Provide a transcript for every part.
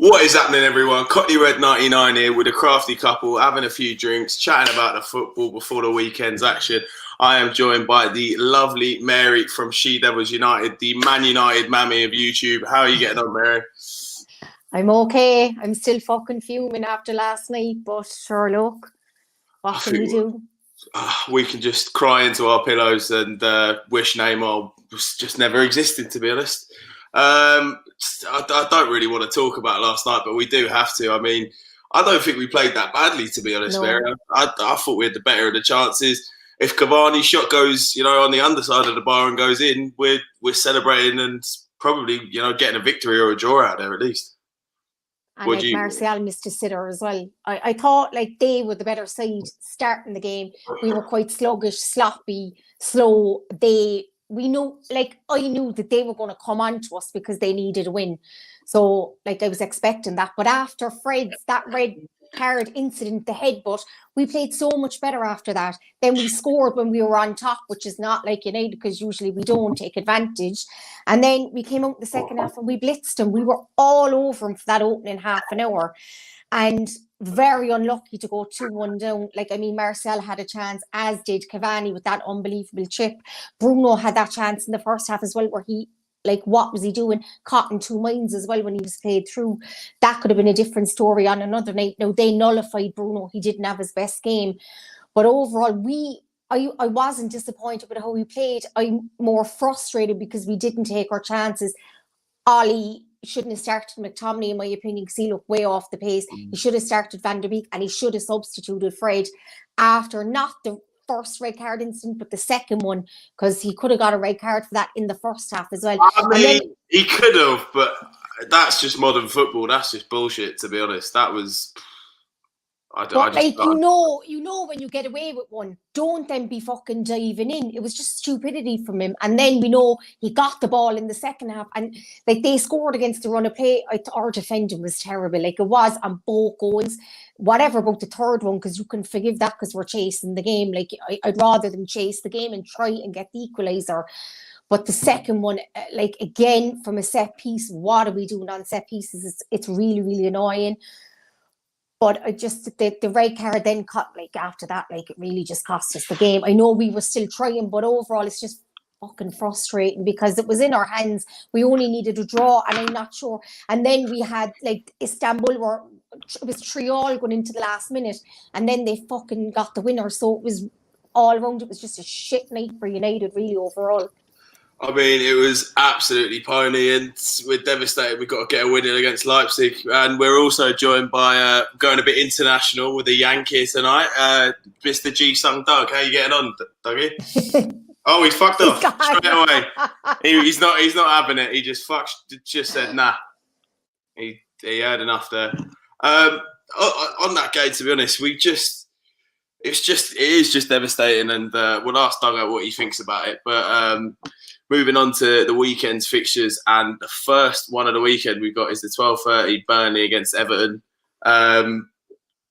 What is happening, everyone? Cockney Red 99 here with a crafty couple, having a few drinks, chatting about the football before the weekend's action. I am joined by the lovely Mary from She Devils United, the Man United mammy of YouTube. How are you getting on, Mary? I'm okay. I'm still fucking fuming after last night, but sure, look, what can we do? We can just cry into our pillows and wish Neymar just never existed, to be honest. I don't really want to talk about last night, but we do have to. I mean, I don't think we played that badly, to be honest, Mary. I thought we had the better of the chances. If Cavani's shot goes, on the underside of the bar and goes in, we're celebrating and probably, getting a victory or a draw out there at least. And Martial missed a sitter as well. I thought they were the better side starting the game. We were quite sluggish, sloppy, slow. I knew that they were going to come on to us because they needed a win. So I was expecting that. But after Fred's, that red card incident, the headbutt, we played so much better after that. Then we scored when we were on top, which is not like United because usually we don't take advantage. And then we came out in the second half and we blitzed them. We were all over them for that opening half an hour. And very unlucky to go 2-1 down. Marcel had a chance, as did Cavani with that unbelievable chip. Bruno had that chance in the first half as well, where he, what was he doing? Caught in two minds as well when he was played through. That could have been a different story on another night. Now, they nullified Bruno. He didn't have his best game. But overall, I wasn't disappointed with how we played. I'm more frustrated because we didn't take our chances. Ollie shouldn't have started McTominay, in my opinion, because he looked way off the pace. He should have started Van der Beek and he should have substituted Fred after not the first red card incident, but the second one, because he could have got a red card for that in the first half as well. He could have, but that's just modern football. That's just bullshit, to be honest. That was... you know when you get away with one, don't then be fucking diving in. It was just stupidity from him. And then we know he got the ball in the second half and they scored against the run of play. Our defending was terrible. It was on both goals. Whatever about the third one, because you can forgive that because we're chasing the game. I'd rather them chase the game and try and get the equaliser. But the second one, again, from a set piece, what are we doing on set pieces? It's really, really annoying. But the red card then cut, after that, it really just cost us the game. I know we were still trying, but overall, it's just fucking frustrating because it was in our hands. We only needed a draw, and I'm not sure. And then we had, Istanbul, it was 3-3 going into the last minute, and then they fucking got the winner. So it was all around, it was just a shit night for United, really, overall. I mean, it was absolutely pony, and we're devastated. We've got to get a win in against Leipzig, and we're also joined by going a bit international with the Yankees tonight. Mr. G Sung Doug, how you getting on, Dougie? Oh, he's fucked off straight away. He's not having it. He just said nah. He had enough there. On that game, to be honest, it is just devastating, and we'll ask Doug what he thinks about it, but. Moving on to the weekend's fixtures, and the first one of the weekend we've got is the 12:30 Burnley against Everton.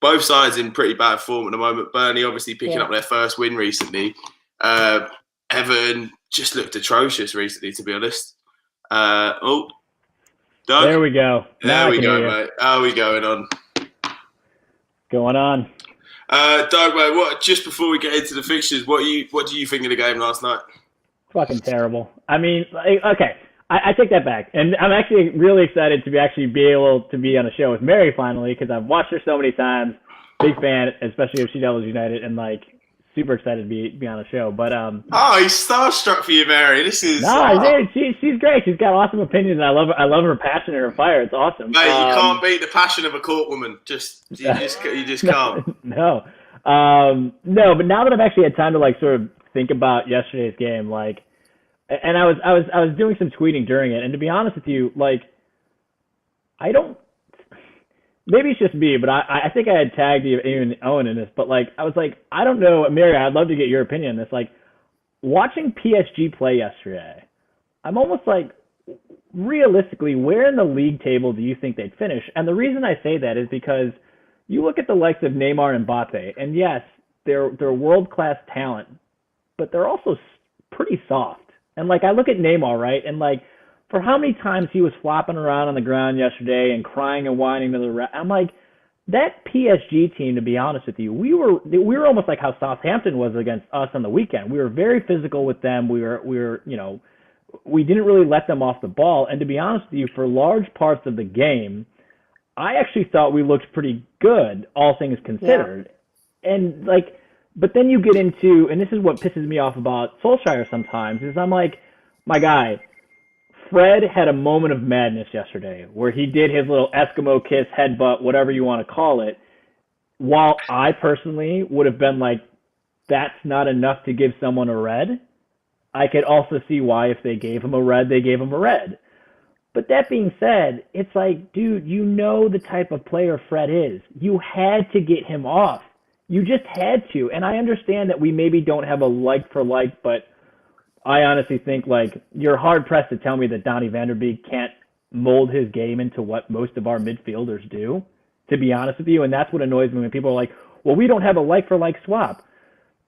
Both sides in pretty bad form at the moment. Burnley obviously picking up their first win recently. Everton just looked atrocious recently, to be honest. Doug? There we go. There we go, mate. How are we going on? Going on. Doug, mate, just before we get into the fixtures, what do you think of the game last night? Fucking terrible. I mean, okay, I take that back. And I'm actually really excited to be able to be on a show with Mary finally, because I've watched her so many times. Big fan, especially of She Devils United, and super excited to be on a show. But he's starstruck for you, Mary. This is she's great. She's got awesome opinions. And I love her passion and her fire. It's awesome. Mate, you can't beat the passion of a court woman. You just can't. No. But now that I've actually had time to sort of think about yesterday's game, and I was doing some tweeting during it, and to be honest with you, I don't, maybe it's just me, but I think I had tagged even Owen in this, but I was I don't know, Mary, I'd love to get your opinion on this. Watching PSG play yesterday, I'm almost realistically, where in the league table do you think they'd finish? And the reason I say that is because you look at the likes of Neymar and Mbappe, and yes, they're world-class talent, but they're also pretty soft. And I look at Neymar, right? And for how many times he was flopping around on the ground yesterday and crying and whining to the ref. I'm like, that PSG team, to be honest with you, we were almost like how Southampton was against us on the weekend. We were very physical with them. We were we didn't really let them off the ball. And to be honest with you, for large parts of the game, I actually thought we looked pretty good, all things considered. Yeah. And but then you get into, and this is what pisses me off about Solskjaer sometimes, is I'm like, my guy, Fred had a moment of madness yesterday where he did his little Eskimo kiss, headbutt, whatever you want to call it. While I personally would have been like, that's not enough to give someone a red, I could also see why if they gave him a red, they gave him a red. But that being said, it's like, dude, you know the type of player Fred is. You had to get him off. You just had to. And I understand that we maybe don't have a like for like, but I honestly think, you're hard-pressed to tell me that Donny van der Beek can't mold his game into what most of our midfielders do, to be honest with you. And that's what annoys me when people are like, well, we don't have a like-for-like swap.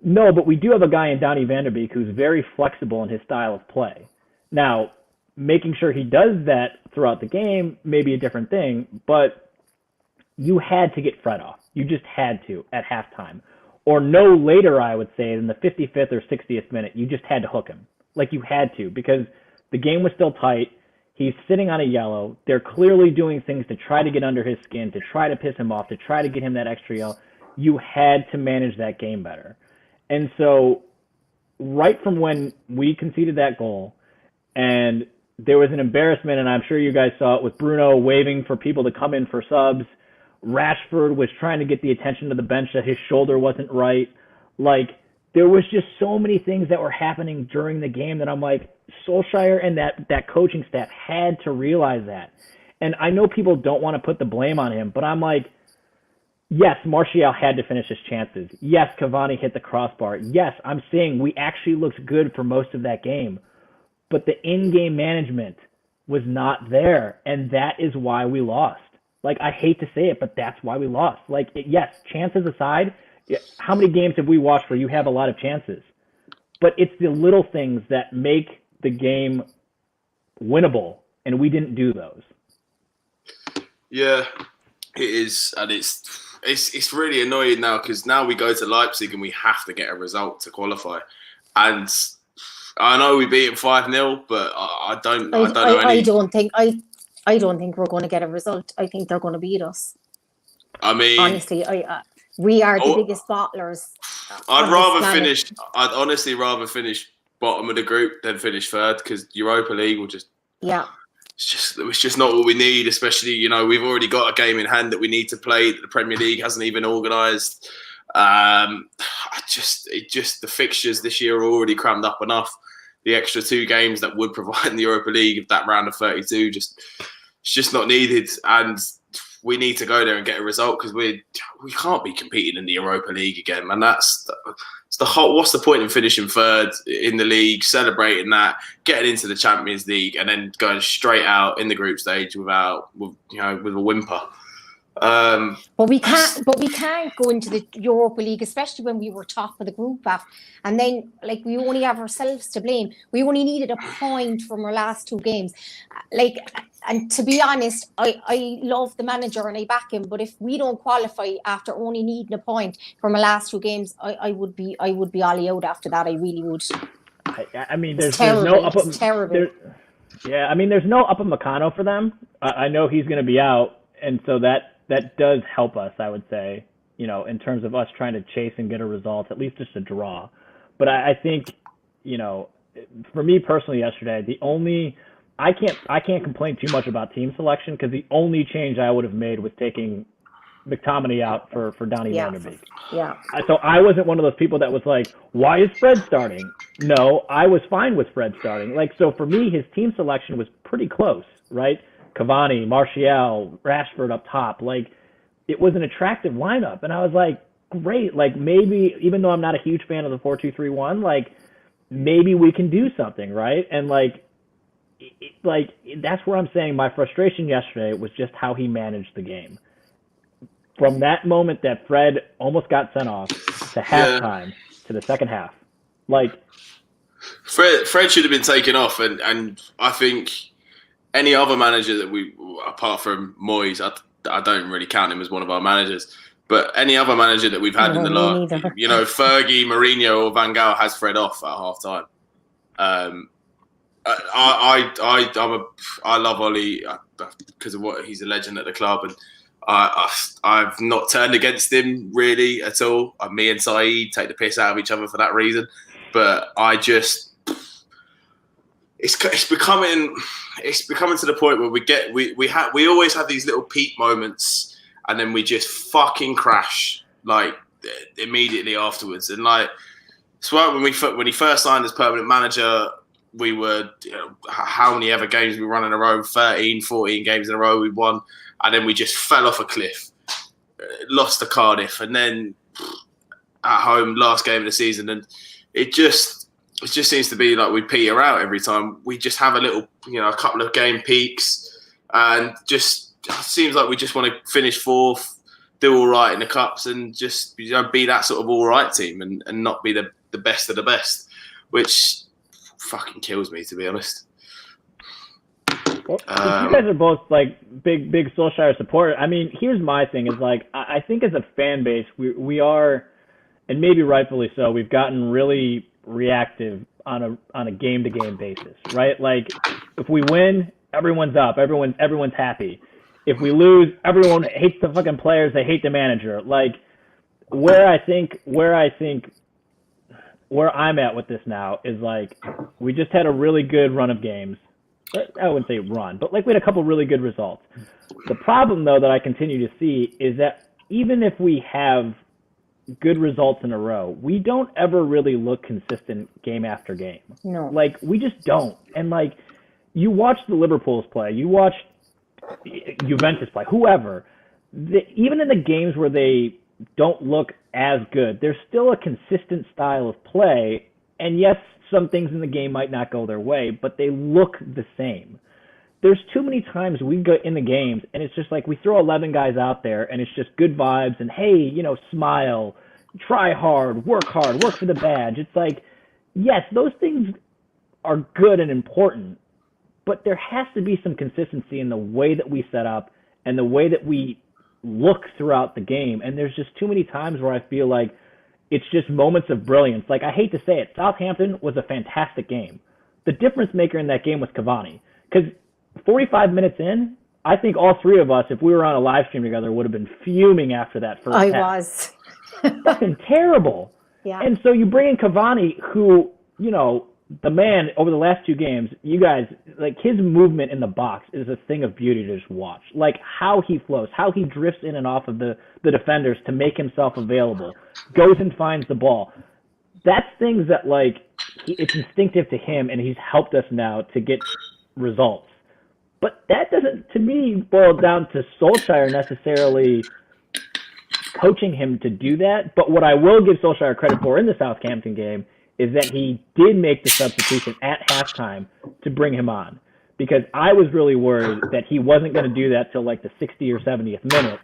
No, but we do have a guy in Donny van der Beek who's very flexible in his style of play. Now, making sure he does that throughout the game may be a different thing, but you had to get Fred off. You just had to at halftime. Or no later, I would say, than the 55th or 60th minute. You just had to hook him. You had to, because the game was still tight. He's sitting on a yellow. They're clearly doing things to try to get under his skin, to try to piss him off, to try to get him that extra yellow. You had to manage that game better. And so right from when we conceded that goal, and there was an embarrassment, and I'm sure you guys saw it, with Bruno waving for people to come in for subs. Rashford was trying to get the attention to the bench that his shoulder wasn't right. There was just so many things that were happening during the game that I'm like, Solskjaer and that coaching staff had to realize that. And I know people don't want to put the blame on him, but I'm like, yes, Martial had to finish his chances. Yes, Cavani hit the crossbar. Yes, I'm saying we actually looked good for most of that game. But the in-game management was not there, and that is why we lost. I hate to say it, but that's why we lost. Yes, chances aside, how many games have we watched where you have a lot of chances? But it's the little things that make the game winnable, and we didn't do those. Yeah, it is, and it's really annoying now, because now we go to Leipzig and we have to get a result to qualify. And I know we beat them 5-0, but I don't know. I don't think we're going to get a result. I think they're going to beat us. I mean, honestly, we are the biggest bottlers. I'd honestly rather finish bottom of the group than finish third, because Europa League will just. Yeah. It's just not what we need, especially, we've already got a game in hand that we need to play that the Premier League hasn't even organised. The fixtures this year are already crammed up enough. The extra 2 games that would provide in the Europa League of that round of 32 it's just not needed, and we need to go there and get a result, because we can't be competing in the Europa League again, man. It's the whole. What's the point in finishing third in the league, celebrating that, getting into the Champions League, and then going straight out in the group stage with a whimper? But we can't go into the Europa League, especially when we were top of the group and then we only have ourselves to blame. We only needed a point from our last 2 games. And to be honest, I love the manager and I back him, but if we don't qualify after only needing a point from our last 2 games, I would be ollie out after that. I really would. I mean, there's no up. It's terrible. There's no up Meccano for them. I know he's going to be out, and so that does help us, I would say, in terms of us trying to chase and get a result, at least just a draw. But I think, for me personally yesterday, I can't complain too much about team selection, because the only change I would have made was taking McTominay out for Donny van der Beek. Yeah. So I wasn't one of those people that was like, why is Fred starting? No, I was fine with Fred starting. So for me, his team selection was pretty close, right? Cavani, Martial, Rashford up top. It was an attractive lineup. And I was like, great. Maybe, even though I'm not a huge fan of the 4-2-3-1, maybe we can do something, right? And that's where I'm saying my frustration yesterday was just how he managed the game. From that moment that Fred almost got sent off to halftime to the second half, Fred should have been taken off, and I think any other manager that we, apart from Moyes, I don't really count him as one of our managers. But any other manager that we've had in the last, Fergie, Mourinho, or Van Gaal has Fred off at half time. I love Ollie because of what he's a legend at the club, and I've not turned against him really at all. Me and Saeed take the piss out of each other for that reason, but it's becoming to the point where we always have these little peak moments. And then we just fucking crash like immediately afterwards. And like, so when he first signed as permanent manager, we were, how many ever games we won in a row? 13, 14 games in a row we won. And then we just fell off a cliff, lost to Cardiff. And then at home, last game of the season. And it just seems to be like we peter out every time. We just have a couple of game peaks and just, it seems like we just want to finish fourth, do all right in the cups, and just be that sort of all right team, and not be the best of the best, which fucking kills me, to be honest. Well, you guys are both like big Solskjaer supporters. I mean, here's my thing: is like I think as a fan base, we are, and maybe rightfully so, we've gotten really reactive on a game to game basis, right? Like if we win, everyone's up, everyone's happy. If we lose, everyone hates the fucking players. They hate the manager. Like where I'm at with this now is like we just had a really good run of games. I wouldn't say run, but like we had a couple really good results. The problem though that I continue to see is that even if we have good results in a row, we don't ever really look consistent game after game. No. Like we just don't. And like you watch the Liverpools play, you watch Juventus play, whoever, even in the games where they don't look as good, there's still a consistent style of play. And yes, some things in the game might not go their way, but they look the same. There's too many times we go in the games and it's just like we throw 11 guys out there and it's just good vibes and hey, smile, try hard, work for the badge. It's like, yes, those things are good and important, but there has to be some consistency in the way that we set up and the way that we look throughout the game. And there's just too many times where I feel like it's just moments of brilliance. Like, I hate to say it, Southampton was a fantastic game. The difference maker in that game was Cavani. Because 45 minutes in, I think all three of us, if we were on a live stream together, would have been fuming after that first half. I was. Fucking terrible. Yeah. And so you bring in Cavani, who, the man over the last two games, you guys, like his movement in the box is a thing of beauty to just watch. Like how he flows, how he drifts in and off of the defenders to make himself available, goes and finds the ball. That's things that it's instinctive to him, and he's helped us now to get results. But that doesn't, to me, boil down to Solskjaer necessarily coaching him to do that. But what I will give Solskjaer credit for in the Southampton game is that he did make the substitution at halftime to bring him on. Because I was really worried that he wasn't going to do that till like the 60th or 70th minute,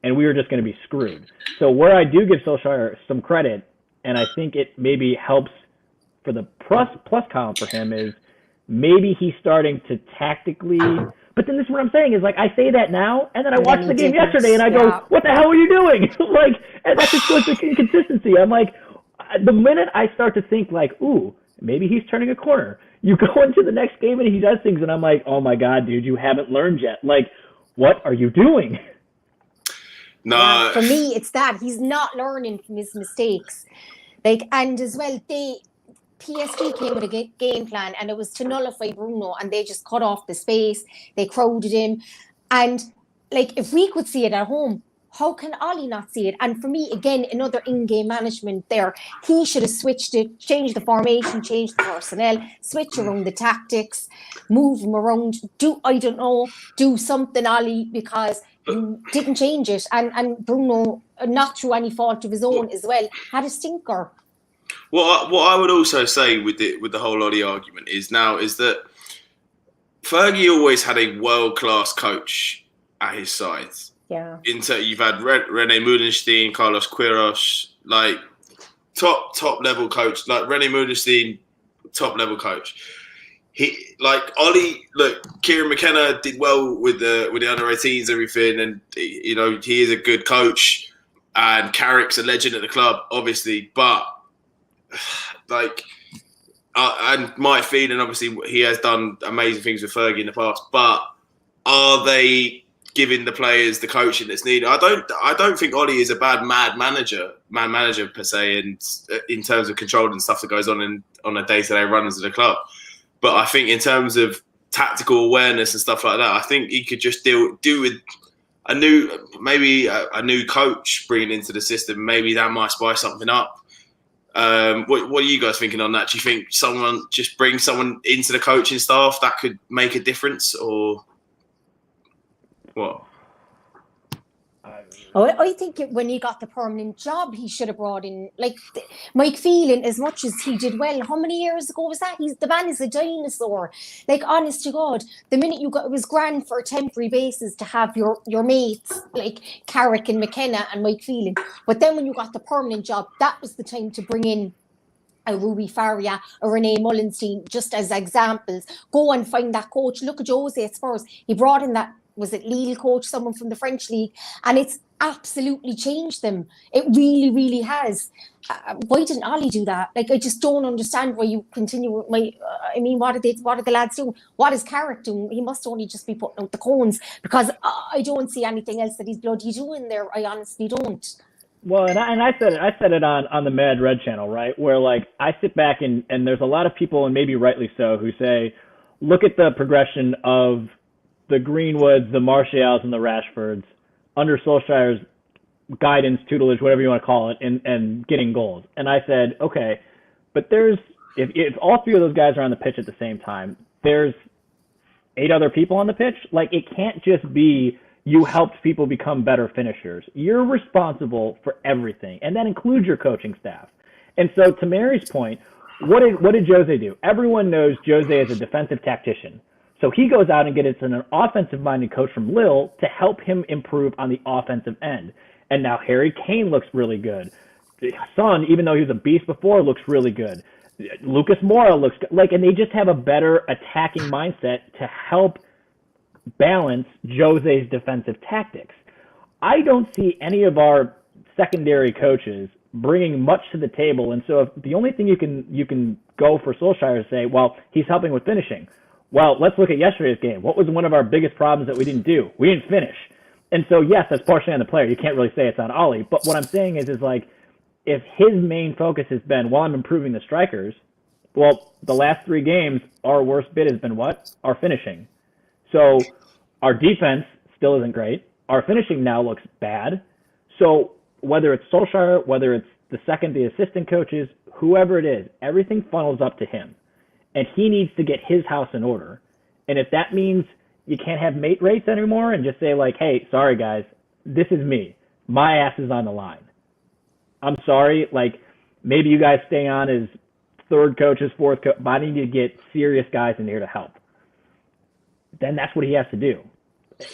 and we were just going to be screwed. So where I do give Solskjaer some credit, and I think it maybe helps for the plus column for him, is maybe he's starting to tactically. But then this is what I'm saying is, like, I say that now, and then I watched the game yesterday, and I go, what the hell are you doing? And that's just such inconsistency. I'm like, the minute I start to think, like, ooh, maybe he's turning a corner, you go into the next game and he does things, and I'm like, oh my God, dude, you haven't learned yet. Like, what are you doing? No. Yeah, for me, it's that he's not learning from his mistakes. And as well, PSG came with a game plan, and it was to nullify Bruno, and they just cut off the space. They crowded him. And if we could see it at home, how can Ollie not see it? And for me, again, another in-game management there. He should have switched it, changed the formation, changed the personnel, switch around the tactics, move him around, do something, Ollie, because you didn't change it. And Bruno, not through any fault of his own as well, had a stinker. What I would also say with the whole Ollie argument is that Fergie always had a world-class coach at his side. Yeah. You've had René Moudenstein, Carlos Queiroz, top level coach. Like René Moudenstein, top level coach. Ollie. Look, Kieran McKenna did well with the under 18s, everything, and he is a good coach, and Carrick's a legend at the club, obviously. But and my feeling, obviously, he has done amazing things with Fergie in the past. But are they giving the players the coaching that's needed? I don't think Ollie is a bad man manager per se, and in terms of controlling stuff that goes on a day-to-day runnings of the club. But I think in terms of tactical awareness and stuff like that, I think he could just do with a new coach bringing into the system. Maybe that might spice something up. What are you guys thinking on that? Do you think bring someone into the coaching staff that could make a difference, or what? I think when he got the permanent job, he should have brought in, Mike Phelan, as much as he did well. How many years ago was that? The man is a dinosaur. Honest to God, the minute it was grand for a temporary basis to have your mates like Carrick and McKenna and Mike Phelan. But then when you got the permanent job, that was the time to bring in a Ruby Faria or Renee Mullenstein, just as examples. Go and find that coach. Look at Jose at Spurs. He brought in that, was it Lille coach, someone from the French league, and it's absolutely changed them. It really, really has. Why didn't Ollie do that? I just don't understand why you continue with what are the lads doing? What is Carrick doing? He must only just be putting out the cones, because I don't see anything else that he's bloody doing there. I honestly don't. Well, and I said it on the Mad Red channel, right? Where I sit back and there's a lot of people, and maybe rightly so, who say, look at the progression of the Greenwoods, the Martials, and the Rashfords under Solskjaer's guidance, tutelage, whatever you want to call it, and getting goals. And I said, okay, but if all three of those guys are on the pitch at the same time, there's 8 other people on the pitch. It can't just be you helped people become better finishers. You're responsible for everything, and that includes your coaching staff. And so, to Mary's point, what did Jose do? Everyone knows Jose is a defensive tactician. So he goes out and gets an offensive-minded coach from Lille to help him improve on the offensive end. And now Harry Kane looks really good. Son, even though he was a beast before, looks really good. Lucas Moura looks good. And they just have a better attacking mindset to help balance Jose's defensive tactics. I don't see any of our secondary coaches bringing much to the table. And so if the only thing you can go for Solskjaer is say, well, he's helping with finishing. Well, let's look at yesterday's game. What was one of our biggest problems that we didn't do? We didn't finish. And so, yes, that's partially on the player. You can't really say it's on Ollie. But what I'm saying is if his main focus has been, well, I'm improving the strikers, well, the last 3 games, our worst bit has been what? Our finishing. So our defense still isn't great. Our finishing now looks bad. So whether it's Solskjaer, whether it's the assistant coaches, whoever it is, everything funnels up to him. And he needs to get his house in order. And if that means you can't have mate rates anymore and just say hey, sorry guys, this is me. My ass is on the line. I'm sorry. Maybe you guys stay on as 3rd coaches, 4th coach, but I need to get serious guys in here to help. Then that's what he has to do.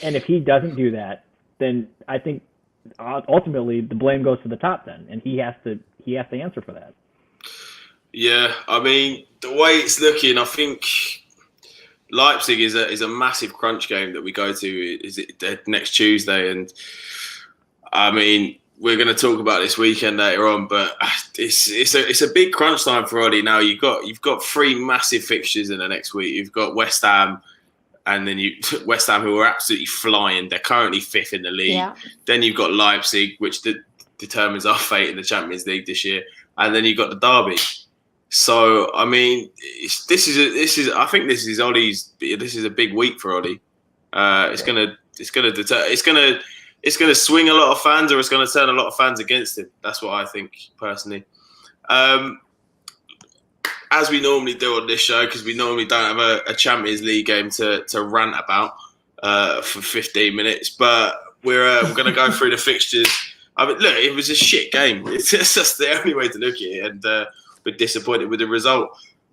And if he doesn't do that, then I think ultimately the blame goes to the top then, and he has to answer for that. Yeah, I mean, the way it's looking, I think Leipzig is a massive crunch game that we go to. Is it next Tuesday? And I mean, we're going to talk about this weekend later on, but it's a big crunch time for Ollie now. You've got 3 massive fixtures in the next week. You've got West Ham, and then West Ham, who are absolutely flying. They're currently 5th in the league. Yeah. Then you've got Leipzig, which determines our fate in the Champions League this year, and then you've got the derby. So I mean, this is I think this is Ollie's. This is a big week for Ollie. It's gonna swing a lot of fans, or it's gonna turn a lot of fans against him. That's what I think personally. As we normally do on this show, because we normally don't have a Champions League game to rant about for 15 minutes, but we're going to go through the fixtures. I mean, look, it was a shit game. It's just the only way to look at it, and we're disappointed with the result.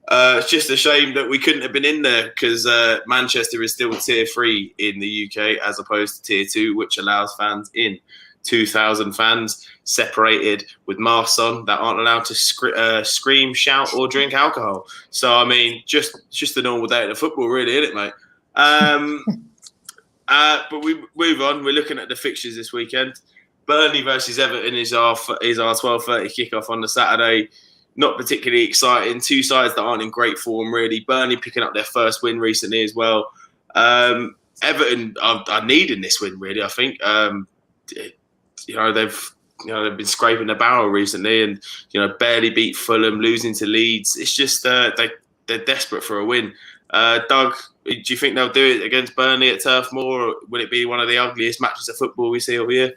It's just a shame that we couldn't have been in there, because Manchester is still tier 3 in the UK as opposed to tier 2, which allows fans in. 2,000 fans separated with masks on that aren't allowed to scream, shout, or drink alcohol. So, I mean, just a normal day at the football, really, isn't it, mate? But we move on. We're looking at the fixtures this weekend. Burnley versus Everton is our 12:30 kickoff on the Saturday. Not particularly exciting. Two sides that aren't in great form, really. Burnley picking up their first win recently as well. Everton are needing this win, really. I think they've been scraping the barrel recently, and barely beat Fulham, losing to Leeds. It's just they're desperate for a win. Doug, do you think they'll do it against Burnley at Turf Moor, or will it be one of the ugliest matches of football we see over here?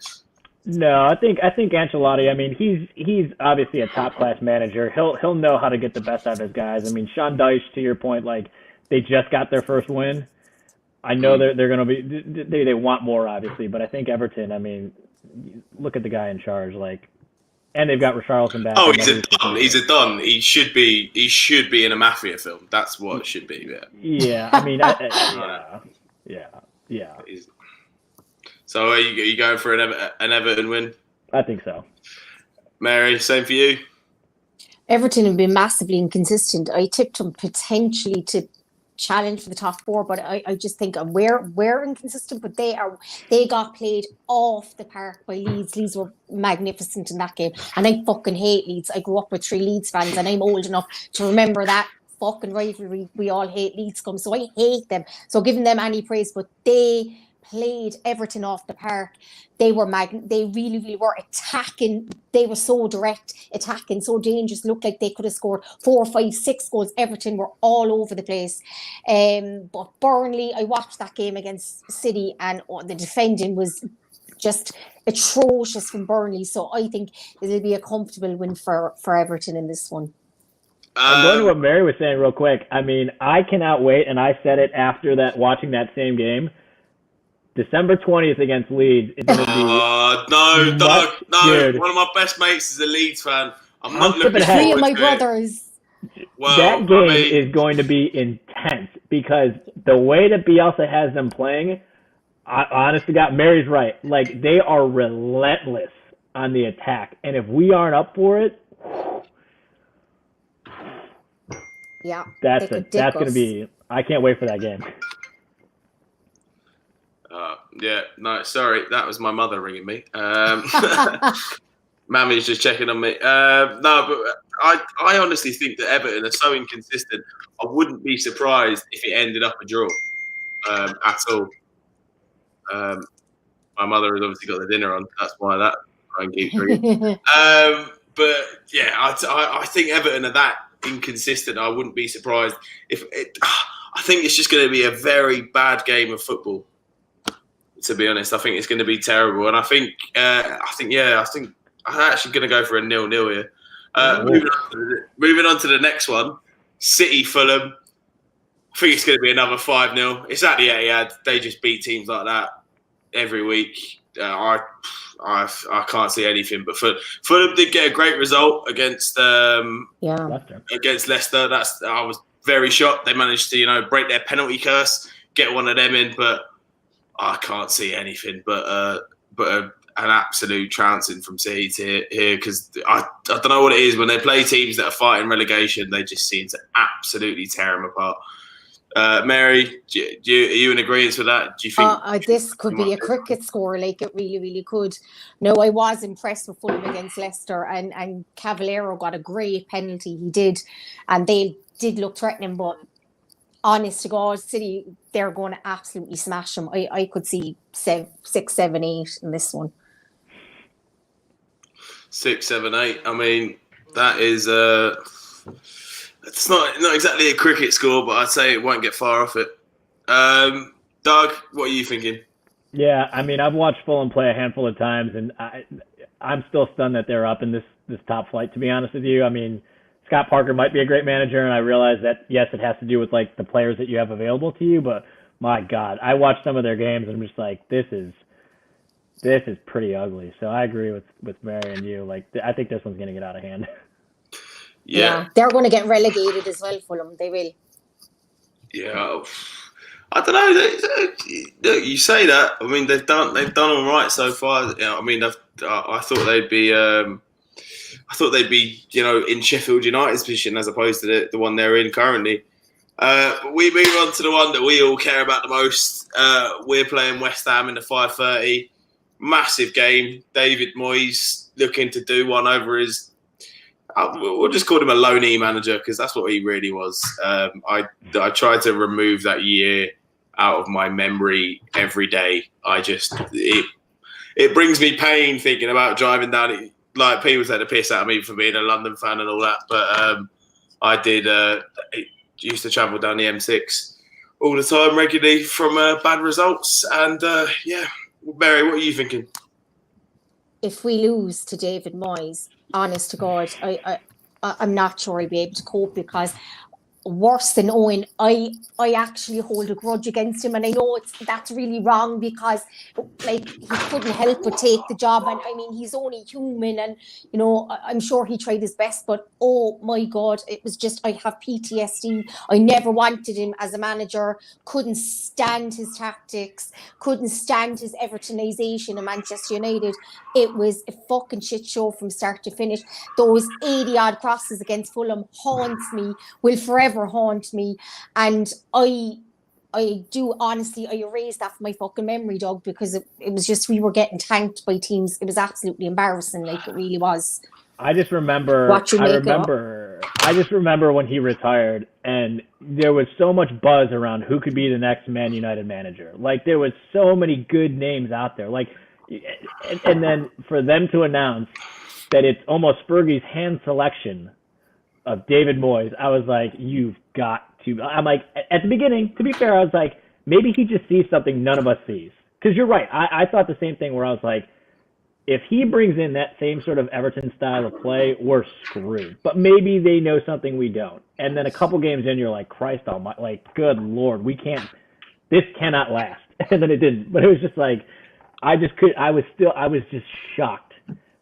No, I think Ancelotti. I mean, he's obviously a top class manager. He'll know how to get the best out of his guys. I mean, Sean Dyche, to your point, like they just got their first win. I know they're going to be they want more, obviously, but I think Everton. I mean, look at the guy in charge, like, and they've got Richarlison back. Oh, he's a don. He's a don. He should be in a mafia film. That's what it should be. Yeah. I mean, yeah. So are you going for an Everton win? I think so. Mary, same for you? Everton have been massively inconsistent. I tipped them potentially to challenge for the top four, but I just think we're inconsistent, but they got played off the park by Leeds. Leeds were magnificent in that game, and I fucking hate Leeds. I grew up with 3 Leeds fans, and I'm old enough to remember that fucking rivalry. We all hate Leeds scum, so I hate them. So giving them any praise, but they played Everton off the park. They were they really, really were attacking. They were so direct, attacking, so dangerous. Looked like they could have scored 4, 5, 6 goals. Everton were all over the place. But Burnley, I watched that game against City, and the defending was just atrocious from Burnley. So I think it'll be a comfortable win for Everton in this one. I'm going to what Mary was saying real quick. I mean, I cannot wait, and I said it after that, watching that same game. December 20th against Leeds. It's going to be no. Dude. One of my best mates is a Leeds fan. I'm not looking forward to it. 3 of my brothers. Well, that game is going to be intense because the way that Bielsa has them playing, honest to God, Mary's right. Like, they are relentless on the attack. And if we aren't up for it, yeah, that's going to be, I can't wait for that game. Yeah, no, sorry, that was my mother ringing me. Mammy's just checking on me. No, but I honestly think that Everton are so inconsistent. I wouldn't be surprised if it ended up a draw at all. My mother has obviously got the dinner on. That's why that phone keeps ringing. But yeah, I think Everton are that inconsistent. I wouldn't be surprised if it. I think it's just going to be a very bad game of football. To be honest, I think it's going to be terrible, and I think I'm actually going to go for a 0-0 here. Moving on to the next one, City Fulham. I think it's going to be another 5-0. It's at the Etihad. They just beat teams like that every week. I can't see anything. But Fulham did get a great result against Leicester. I was very shocked. They managed to break their penalty curse, get one of them in, but I can't see anything but an absolute trouncing from City here because I don't know what it is. When they play teams that are fighting relegation, they just seem to absolutely tear them apart. Mary, are you in agreement with that? Do you think this could be a cricket score? Like, it really, really could. No, I was impressed with Fulham against Leicester, and Cavallero got a great penalty. He did, and they did look threatening, but honest to God, City, they're going to absolutely smash them. I could see 6, 7, 8 in this one. 6, 7, 8. I mean, that is it's not exactly a cricket score, but I'd say it won't get far off it. Doug, what are you thinking? Yeah, I mean, I've watched Fulham play a handful of times, and I'm still stunned that they're up in this top flight, to be honest with you. I mean, Scott Parker might be a great manager, and I realize that, yes, it has to do with, like, the players that you have available to you, but my God, I watched some of their games, and I'm just like, this is pretty ugly. So I agree with Mary and you. Like, I think this one's going to get out of hand. Yeah. They're going to get relegated as well, Fulham. They will. Yeah. I don't know. Look, you say that. I mean, they've done all right so far. You know, I mean, I thought they'd be. In Sheffield United's position as opposed to the one they're in currently. But we move on to the one that we all care about the most. We're playing West Ham in the 5:30. Massive game. David Moyes looking to do one over his. We'll just call him a loanee manager because that's what he really was. I tried to remove that year out of my memory every day. It brings me pain thinking about driving down it. Like, people take the piss out of me for being a London fan and all that, but I did used to travel down the M6 all the time regularly from bad results. And Mary, what are you thinking? If we lose to David Moyes, honest to God, I'm not sure I'll be able to cope, because worse than Owen, I actually hold a grudge against him, and I know that's really wrong, because like, he couldn't help but take the job, and I mean, he's only human, and you know, I'm sure he tried his best, but oh my God, it was just, I have PTSD. I never wanted him as a manager, couldn't stand his tactics, couldn't stand his Evertonization of Manchester United. It was a fucking shit show from start to finish. Those 80 odd crosses against Fulham haunts me, will forever haunt me, and I do honestly, I erased that from my fucking memory, Doug, because it was just, we were getting tanked by teams. It was absolutely embarrassing, like, it really was. I just remember when he retired, and there was so much buzz around who could be the next Man United manager. Like, there was so many good names out there. Like, and then for them to announce that it's almost Fergie's hand selection of David Moyes, I was like, you've got to. I'm like, at the beginning, to be fair, I was like, maybe he just sees something none of us sees. Because you're right. I thought the same thing, where I was like, if he brings in that same sort of Everton style of play, we're screwed. But maybe they know something we don't. And then a couple games in, you're like, Christ almighty, like, good Lord, this cannot last. And then it didn't. But it was just like, I was just shocked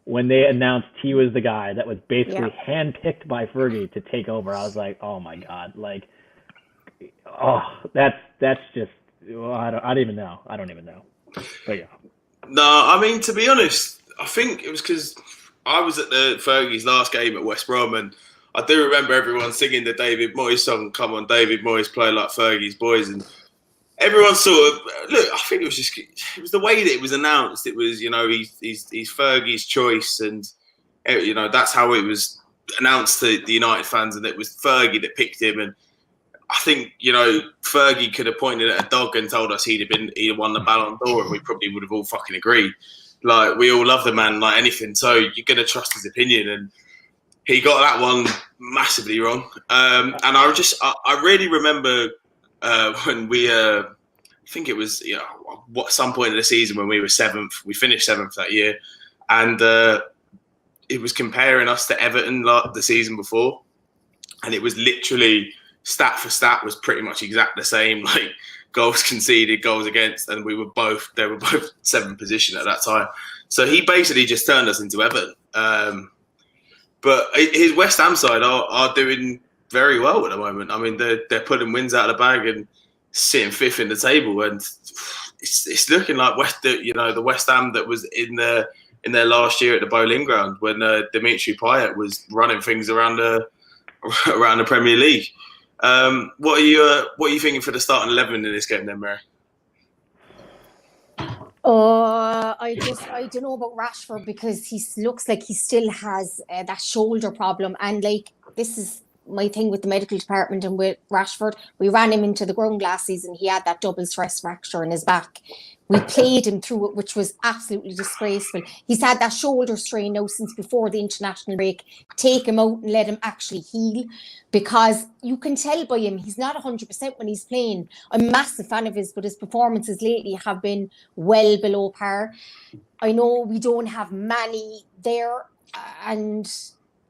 when they announced he was the guy that was basically handpicked by Fergie to take over. I was like, oh my God, like, oh, that's just, well, I don't even know. But yeah. No, I mean, to be honest, I think it was because I was at the Fergie's last game at West Brom, and I do remember everyone singing the David Moyes song, "Come on, David Moyes, play like Fergie's boys," and everyone sort of, look, I think it was the way that it was announced. It was, you know, he's Fergie's choice, and you know, that's how it was announced to the United fans, and it was Fergie that picked him. And I think, you know, Fergie could have pointed at a dog and told us he'd won the Ballon d'Or, and we probably would have all fucking agreed. Like, we all love the man like anything, so you're gonna trust his opinion, and he got that one massively wrong. And I really remember when we, I think it was, you know, at some point in the season when we were seventh, we finished seventh that year, and it was comparing us to Everton like the season before, and it was literally stat for stat was pretty much exactly the same, like goals conceded, goals against, and they were both seventh position at that time. So he basically just turned us into Everton. But his West Ham side are doing very well at the moment. I mean, they're pulling wins out of the bag and sitting fifth in the table, and it's looking like the West Ham that was in their last year at the Boleyn Ground when Dimitri Payet was running things around the Premier League. What are you thinking for the starting 11 in this game then, Mary? I don't know about Rashford, because he looks like he still has that shoulder problem, and like, this is my thing with the medical department and with Rashford. We ran him into the ground last season. He had that double stress fracture in his back. We played him through it, which was absolutely disgraceful. He's had that shoulder strain now since before the international break. Take him out and let him actually heal, because you can tell by him he's not 100% when he's playing. I'm a massive fan of his, but his performances lately have been well below par. I know we don't have many there, and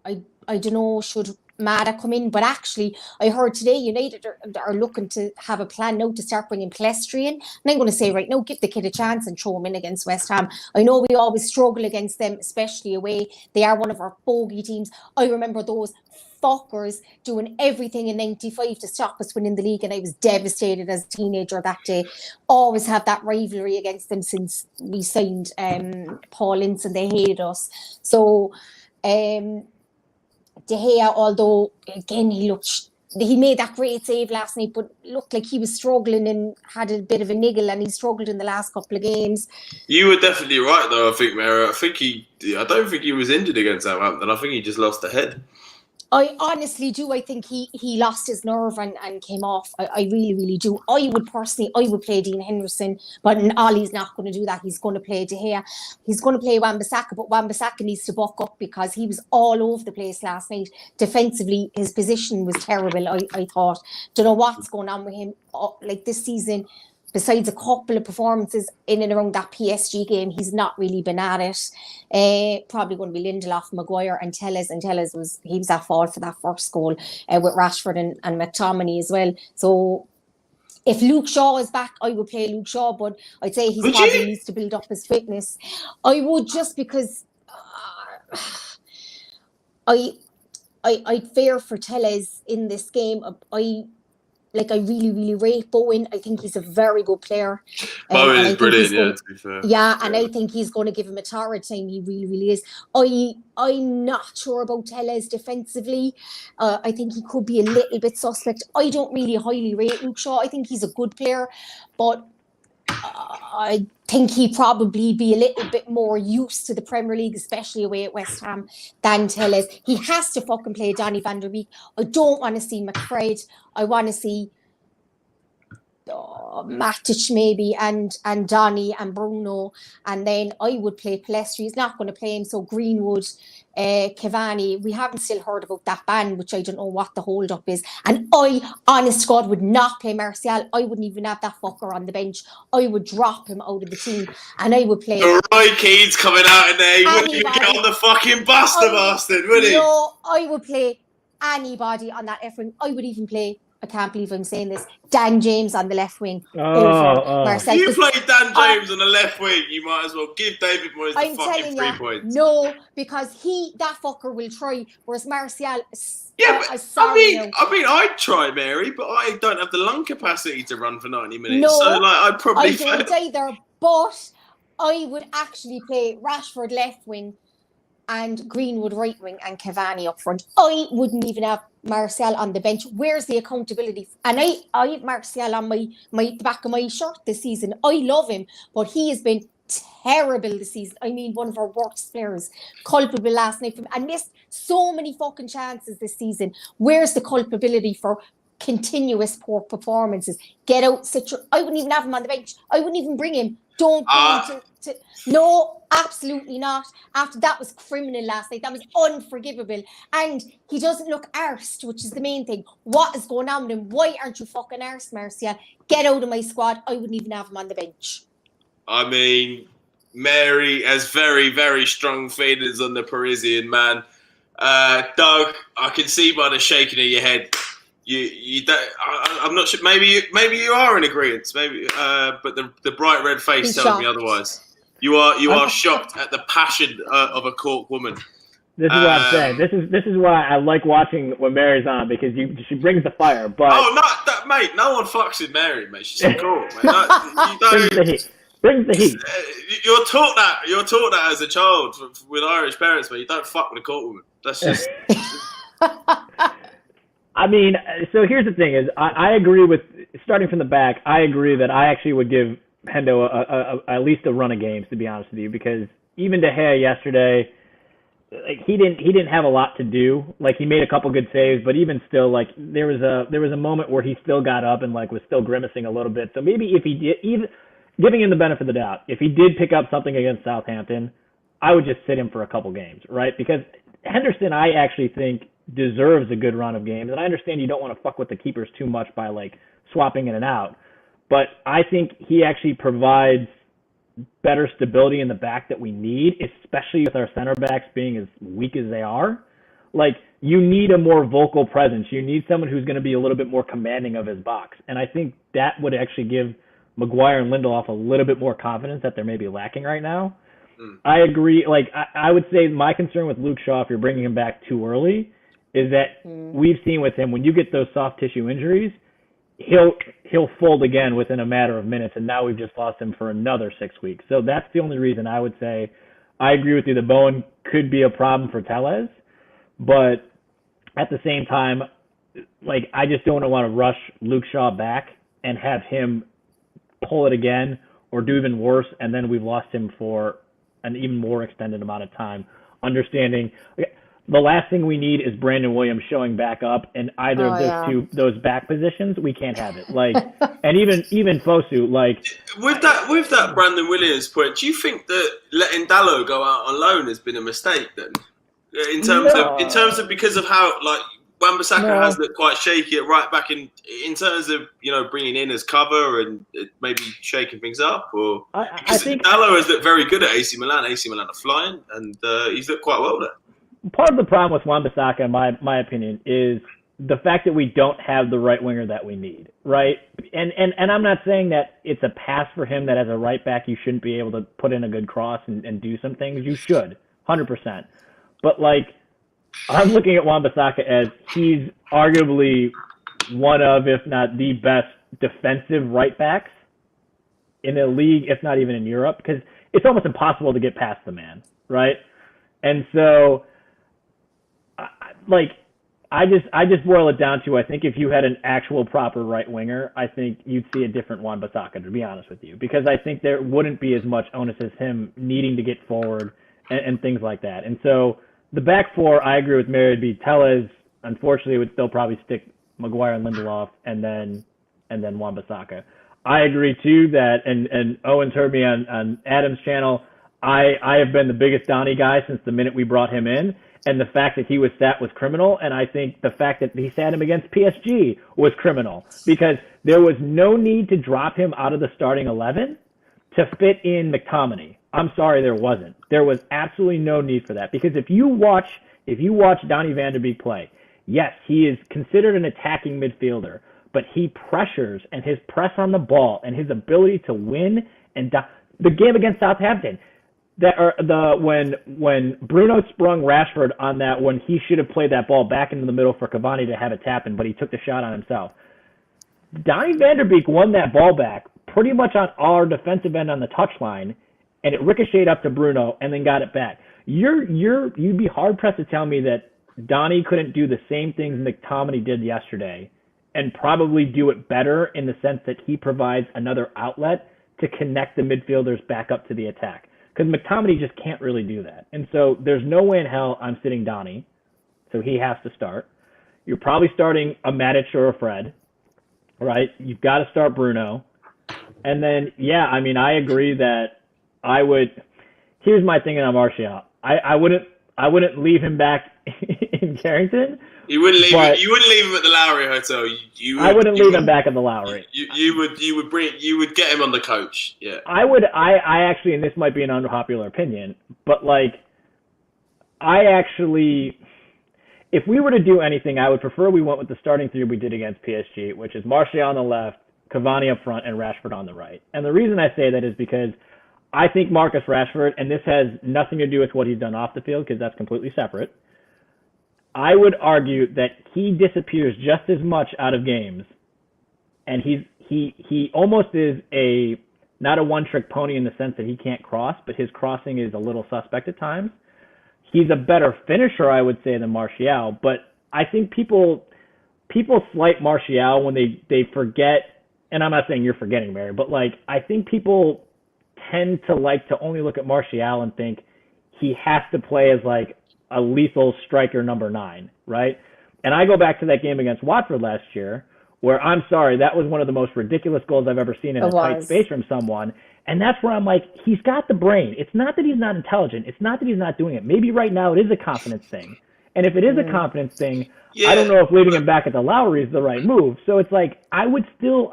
I don't know, should Mada come in, but actually I heard today United are looking to have a plan now to start bringing Pedestrian, and I'm going to say right now, give the kid a chance and throw him in against West Ham. I know we always struggle against them, especially away. They are one of our bogey teams. I remember those fuckers doing everything in 95 to stop us winning the league, and I was devastated as a teenager that day. Always have that rivalry against them since we signed Paul Ince, and they hated us. So De Gea, although again he made that great save last night, but looked like he was struggling and had a bit of a niggle, and he struggled in the last couple of games. You were definitely right, though. I think, Mary. I don't think he was injured against Southampton. I think he just lost the head. I honestly do. I think he lost his nerve and came off. I really, really do. I would play Dean Henderson, but Ollie's not going to do that. He's going to play De Gea. He's going to play Wan-Bissaka, but Wan-Bissaka needs to buck up because he was all over the place last night. Defensively, his position was terrible, I thought. Don't know what's going on with him. Like this season, besides a couple of performances in and around that PSG game, he's not really been at it. Probably going to be Lindelof, Maguire and Telles. And Telles was at fault for that first goal with Rashford and McTominay as well. So if Luke Shaw is back, I would play Luke Shaw, but I'd say he probably needs to build up his fitness. I would, just because I'd fear for Telles in this game. I really, really rate Bowen. I think he's a very good player. Bowen is brilliant, to be fair. Yeah, and I think he's going to give him a torrid time. He really, really is. I'm not sure about Telles defensively. I think he could be a little bit suspect. I don't really highly rate Luke Shaw. I think he's a good player, but I think he'd probably be a little bit more used to the Premier League, especially away at West Ham, than Telles. He has to fucking play Donny van der Beek. I don't want to see McFred. I want to see Matic maybe and Donny and Bruno, and then I would play Palestri. He's not going to play him, so Greenwood, Cavani. We haven't still heard about that ban, which I don't know what the hold up is. And I, honest to God, would not play Martial. I wouldn't even have that fucker on the bench. I would drop him out of the team, and I would play. Roy Keane's coming out in there. He wouldn't even get on the fucking bus, the bastard, would he? No, I would play anybody on that left wing. I would even play, I can't believe I'm saying this, Dan James on the left wing. Marcel. If you played Dan James on the left wing, you might as well give David Moyes the fucking 3 points. No, because that fucker will try, whereas Martial... Yeah, but I'd try, Mary, but I don't have the lung capacity to run for 90 minutes. No, so I'd probably... I don't either, but I would actually play Rashford left wing and Greenwood right wing and Cavani up front. I wouldn't even have Martial on the bench. Where's the accountability? And I have Martial on the back of my shirt this season. I love him, but he has been terrible this season. I mean, one of our worst players, culpable last night and missed so many fucking chances this season. Where's the culpability for continuous poor performances? Get out, I wouldn't even have him on the bench. I wouldn't even bring him. Don't go to no, absolutely not. After that was criminal last night. That was unforgivable. And he doesn't look arsed, which is the main thing. What is going on with him? Why aren't you fucking arsed, Martial? Get out of my squad. I wouldn't even have him on the bench. I mean, Mary has very, very strong feelings on the Parisian man. Doug, I can see by the shaking of your head. You don't, I'm not sure. Maybe you are in agreement. Maybe, but the bright red face tells me otherwise. You are shocked at the passion of a Cork woman. This is what I'm saying. This is why I like watching when Mary's on, because she brings the fire. But mate, no one fucks with Mary, mate. She's so cool, mate. Brings the heat. You're taught that as a child with Irish parents, but you don't fuck with a Cork woman. That's just. I mean, so here's the thing: is I agree with, starting from the back. I agree that I actually would give Hendo at least a run of games, to be honest with you, because even De Gea yesterday, like he didn't have a lot to do. Like, he made a couple good saves, but even still, like there was a moment where he still got up and like was still grimacing a little bit. So maybe if he did, even giving him the benefit of the doubt, if he did pick up something against Southampton, I would just sit him for a couple games, right? Because Henderson, I actually think, deserves a good run of games. And I understand you don't want to fuck with the keepers too much by like swapping in and out, but I think he actually provides better stability in the back that we need, especially with our center backs being as weak as they are. Like, you need a more vocal presence. You need someone who's going to be a little bit more commanding of his box. And I think that would actually give Maguire and Lindelof a little bit more confidence that they're maybe lacking right now. I agree. Like, I would say my concern with Luke Shaw, if you're bringing him back too early, is that we've seen with him, when you get those soft tissue injuries, he'll fold again within a matter of minutes, and now we've just lost him for another 6 weeks. So that's the only reason I would say I agree with you that Bowen could be a problem for Tellez, but at the same time, like, I just don't want to rush Luke Shaw back and have him pull it again or do even worse, and then we've lost him for an even more extended amount of time. Understanding the last thing we need is Brandon Williams showing back up in either of those back positions. We can't have it. Like, and even Fosu, like, with that Brandon Williams point, do you think that letting Dallo go out on loan has been a mistake then? In terms of because of how, like, Wan-Bissaka has looked quite shaky at right back in terms of, you know, bringing in as cover and maybe shaking things up, or I think Dallo has looked very good at AC Milan. AC Milan are flying, and he's looked quite well there. Part of the problem with Wan-Bissaka, in my opinion, is the fact that we don't have the right winger that we need, right? And I'm not saying that it's a pass for him that as a right back you shouldn't be able to put in a good cross and do some things. You should, 100%. But, like, I'm looking at Wan-Bissaka as he's arguably one of, if not the best defensive right backs in the league, if not even in Europe, because it's almost impossible to get past the man, right? And so, I just boil it down to, I think if you had an actual proper right winger, I think you'd see a different Wan-Bissaka, to be honest with you, because I think there wouldn't be as much onus as him needing to get forward and things like that. And so the back four, I agree with Mary, would be Tellez. Unfortunately, would still probably stick Maguire and Lindelof, and then Wan-Bissaka. I agree too that, and Owen's heard me on Adam's channel, I have been the biggest Donny guy since the minute we brought him in, and the fact that he was sat was criminal, and I think the fact that he sat him against PSG was criminal, because there was no need to drop him out of the starting 11 to fit in McTominay. I'm sorry, there wasn't. There was absolutely no need for that, because if you watch Donny van de Beek play, yes, he is considered an attacking midfielder, but he pressures, and his press on the ball and his ability to win, and the game against Southampton, when Bruno sprung Rashford on that, when he should have played that ball back into the middle for Cavani to have it tap in, but he took the shot on himself. Donny van de Beek won that ball back pretty much on our defensive end on the touchline, and it ricocheted up to Bruno and then got it back. You'd be hard pressed to tell me that Donny couldn't do the same things McTominay did yesterday, and probably do it better in the sense that he provides another outlet to connect the midfielders back up to the attack. Because McTominay just can't really do that. And so there's no way in hell I'm sitting Donny, so he has to start. You're probably starting a Matic or a Fred, right? You've got to start Bruno. And then, I agree that I would. Here's my thing on Martial. I wouldn't leave him back in Carrington. You wouldn't leave him. You wouldn't leave him at the Lowry Hotel. I wouldn't leave him back at the Lowry. You would get him on the coach. Yeah. I would. I actually, and this might be an unpopular opinion, but if we were to do anything, I would prefer we went with the starting three we did against PSG, which is Martial on the left, Cavani up front, and Rashford on the right. And the reason I say that is because I think Marcus Rashford, and this has nothing to do with what he's done off the field, because that's completely separate. I would argue that he disappears just as much out of games, and he almost is not a one-trick pony in the sense that he can't cross, but his crossing is a little suspect at times. He's a better finisher, I would say, than Martial, but I think people slight Martial when they forget, and I'm not saying you're forgetting, Mary, but I think people tend to like to only look at Martial and think he has to play as a lethal striker number 9, right? And I go back to that game against Watford last year, where I'm sorry, that was one of the most ridiculous goals I've ever seen in a tight space from someone. And that's where I'm like, he's got the brain. It's not that he's not intelligent. It's not that he's not doing it. Maybe right now it is a confidence thing. And if it is a confidence thing, I don't know if leaving him back at the Lowry is the right move. So it's I would still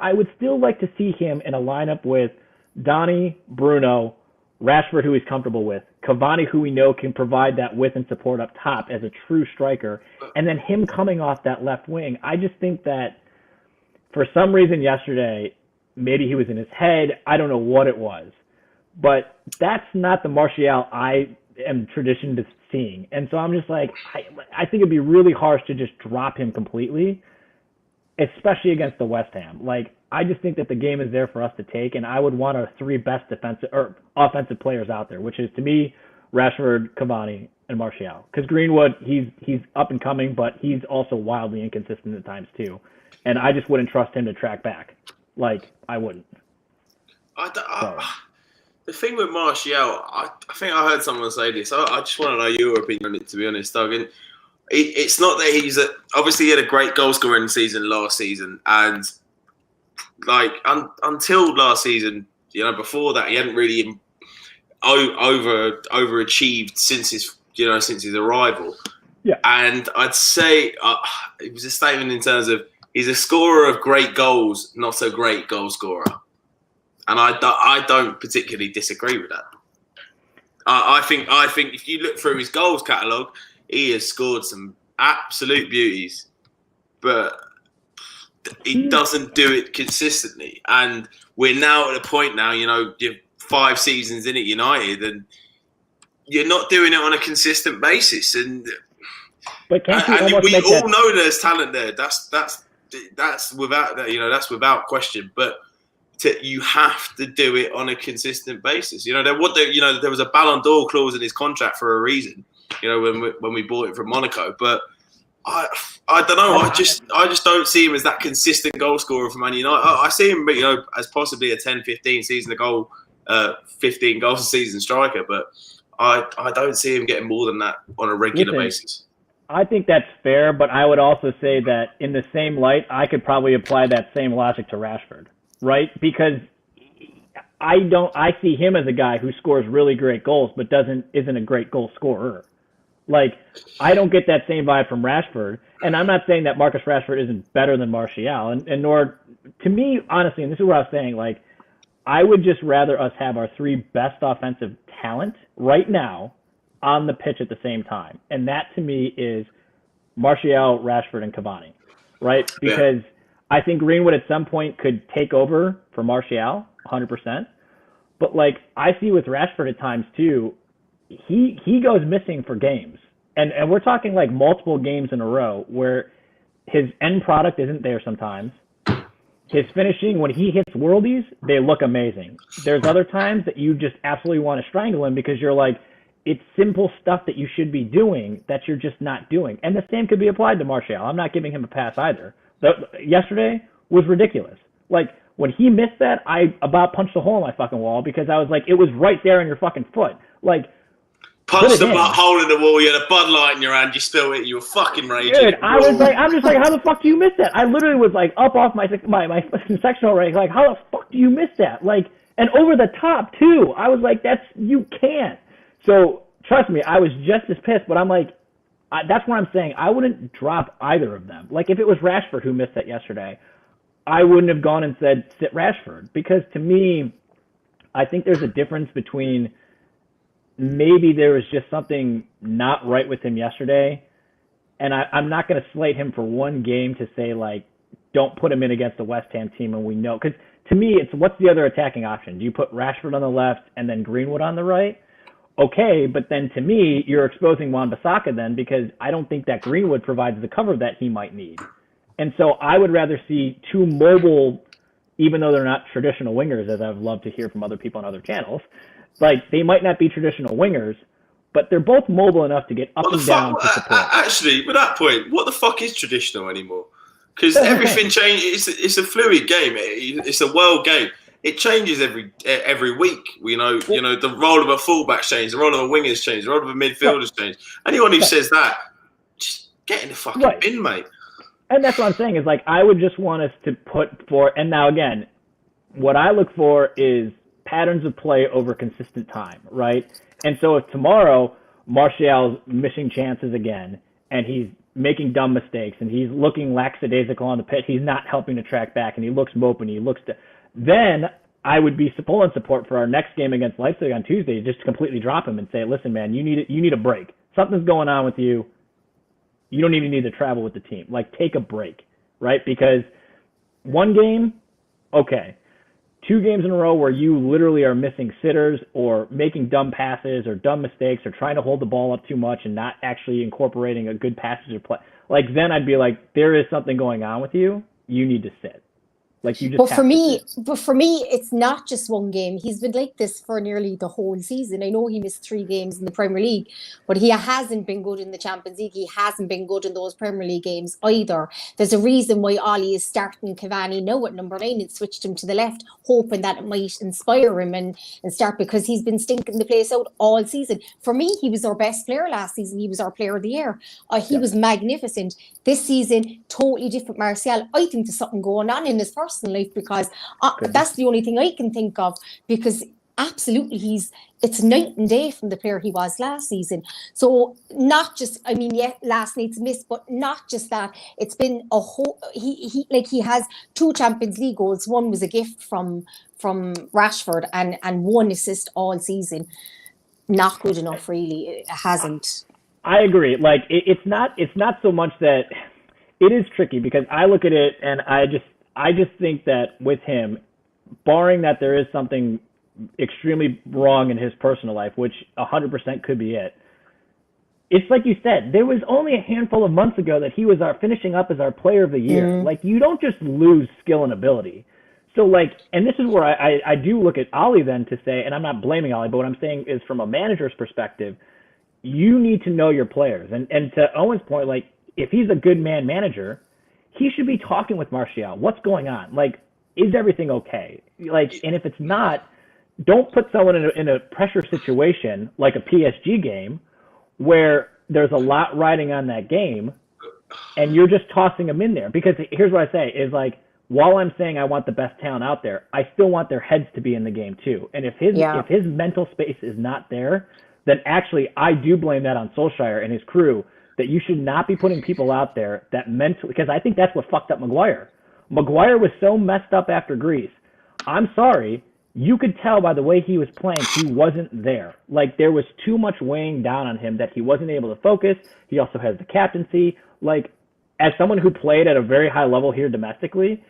like to see him in a lineup with Donny, Bruno, Rashford, who he's comfortable with, Cavani, who we know can provide that width and support up top as a true striker, and then him coming off that left wing. I just think that for some reason yesterday, maybe he was in his head, I don't know what it was, but that's not the Martial I am traditioned to seeing. And so I'm just like, I think it'd be really harsh to just drop him completely, especially against the West Ham. Like, I just think that the game is there for us to take, and I would want our three best defensive or offensive players out there, which is, to me, Rashford, Cavani, and Martial. Because Greenwood, he's up and coming, but he's also wildly inconsistent at times too. And I just wouldn't trust him to track back. Like, I wouldn't. The thing with Martial, I think I heard someone say this. I just want to know your opinion on it, to be honest, Doug. And it's not that obviously he had a great goal scoring season last season, and like until last season, before that, he hadn't really overachieved since his arrival. Yeah. And I'd say it was a statement in terms of he's a scorer of great goals, not so great goal scorer. And I don't particularly disagree with that. I think if you look through his goals catalogue, he has scored some absolute beauties, but he doesn't do it consistently. And we're now at a point now, you're 5 seasons in at United, and you're not doing it on a consistent basis. And we all know there's talent there. That's without question. But you have to do it on a consistent basis. There was a Ballon d'Or clause in his contract for a reason. When we bought it from Monaco, but I don't know. I just don't see him as that consistent goal scorer for Man United. I see him, as possibly a 10, 15 season a goal, 15 goals a season striker, but I don't see him getting more than that on a regular basis. I think that's fair, but I would also say that in the same light, I could probably apply that same logic to Rashford, right? Because I see him as a guy who scores really great goals, but isn't a great goal scorer. Like, I don't get that same vibe from Rashford, and I'm not saying that Marcus Rashford isn't better than Martial, and nor, to me, honestly, and this is what I was saying, like, I would just rather us have our 3 best offensive talent right now on the pitch at the same time. And that, to me, is Martial, Rashford, and Cavani, right? Because I think Greenwood at some point could take over for Martial, 100%. But, like, I see with Rashford at times, too, he goes missing for games. And we're talking, like, multiple games in a row where his end product isn't there sometimes. His finishing, when he hits worldies, they look amazing. There's other times that you just absolutely want to strangle him because you're like, it's simple stuff that you should be doing that you're just not doing. And the same could be applied to Martial. I'm not giving him a pass either. Yesterday was ridiculous. Like, when he missed that, I about punched a hole in my fucking wall because I was like, it was right there in your fucking foot. Like, punched the hole in the wall, you had a Bud Light in your hand, you spilled it, you were fucking raging. Dude, I'm just like, how the fuck do you miss that? I literally was like up off my sectional rank, like, how the fuck do you miss that? Like, and over the top too. I was like, you can't. So trust me, I was just as pissed, but I'm like, that's what I'm saying. I wouldn't drop either of them. Like, if it was Rashford who missed that yesterday, I wouldn't have gone and said sit Rashford, because to me, I think there's a difference between maybe there was just something not right with him yesterday, and I'm not going to slate him for one game to say, like, don't put him in against the West Ham team, and we know. Because to me, it's what's the other attacking option? Do you put Rashford on the left and then Greenwood on the right? Okay, but then to me, you're exposing Wan-Bissaka then, because I don't think that Greenwood provides the cover that he might need. And so I would rather see 2 mobile, even though they're not traditional wingers, as I've loved to hear from other people on other channels. Like, they might not be traditional wingers, but they're both mobile enough to get up and down to support. Actually, with that point, what the fuck is traditional anymore? Because everything changes. It's a fluid game. It's a world game. It changes every week. The role of a fullback's changed, the role of a winger's changed, the role of a midfielder's changed. Anyone who says that, just get in the fucking bin, mate. And that's what I'm saying is, like, I would just want us to put for, and now again, what I look for is patterns of play over consistent time, right? And so if tomorrow Martial's missing chances again, and he's making dumb mistakes, and he's looking lackadaisical on the pitch, he's not helping to track back, and he looks moping, then I would be full in support for our next game against Leipzig on Tuesday, just to completely drop him and say, listen, man, you need a break. Something's going on with you. You don't even need to travel with the team. Like, take a break, right? Because one game, okay. 2 games in a row where you literally are missing sitters or making dumb passes or dumb mistakes or trying to hold the ball up too much and not actually incorporating a good passage or play, like then I'd be like, there is something going on with you. You need to sit. Like you just. But for me, it's not just one game. He's been like this for nearly the whole season. I know he missed 3 games in the Premier League, but he hasn't been good in the Champions League. He hasn't been good in those Premier League games either. There's a reason why Ollie is starting Cavani now at number 9 and switched him to the left, hoping that it might inspire him and start, because he's been stinking the place out all season. For me, he was our best player last season. He was our player of the year. He was magnificent. This season, totally different Martial. I think there's something going on in his personal life, because that's the only thing I can think of, because absolutely it's night and day from the player he was last season. So not just, I mean, yeah, last night's miss, but not just that. It's been a whole, he has 2 Champions League goals. One was a gift from Rashford and 1 assist all season. Not good enough, really. It hasn't. I agree. Like it's not so much that it is tricky, because I look at it and I just think that with him, barring that there is something extremely wrong in his personal life, which 100% could be it. It's like you said, there was only a handful of months ago that he was finishing up as our player of the year. Like, you don't just lose skill and ability. So, like, and this is where I do look at Ollie then to say, and I'm not blaming Ollie, but what I'm saying is from a manager's perspective, you need to know your players. And to Owen's point, like, if he's a good manager, he should be talking with Martial. What's going on? Like, is everything okay? Like, and if it's not, don't put someone in a pressure situation like a PSG game where there's a lot riding on that game and you're just tossing them in there. Because here's what I say is, like, while I'm saying I want the best talent out there, I still want their heads to be in the game too. And if his mental space is not there, then actually I do blame that on Solskjaer and his crew, that you should not be putting people out there that mentally, because I think that's what fucked up Maguire. Maguire was so messed up after Greece. I'm sorry, you could tell by the way he was playing, he wasn't there. Like, there was too much weighing down on him that he wasn't able to focus. He also has the captaincy. Like, as someone who played at a very high level here domestically,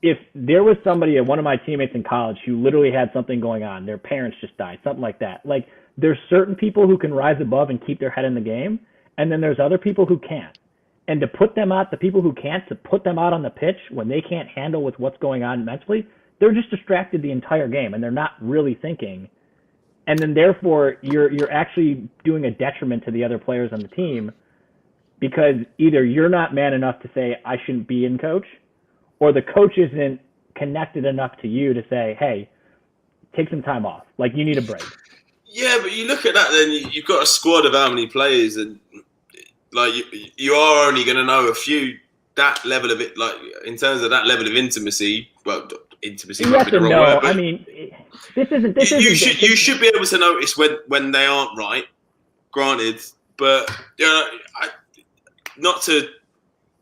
if there was somebody, one of my teammates in college, who literally had something going on, their parents just died, something like that. Like, there's certain people who can rise above and keep their head in the game, and then there's other people who can't. And to put them out, the people who can't, to put them out on the pitch when they can't handle with what's going on mentally, they're just distracted the entire game and they're not really thinking. And then therefore you're actually doing a detriment to the other players on the team, because either you're not man enough to say, I shouldn't be in, coach, or the coach isn't connected enough to you to say, hey, take some time off. Like, you need a break. Yeah, but you look at that, then you've got a squad of how many players, and like you are only going to know a few. That level of it, like in terms of that level of intimacy, well, intimacy might be the wrong word. But I mean, this isn't. You should be able to notice when they aren't right. Granted, but you know, not to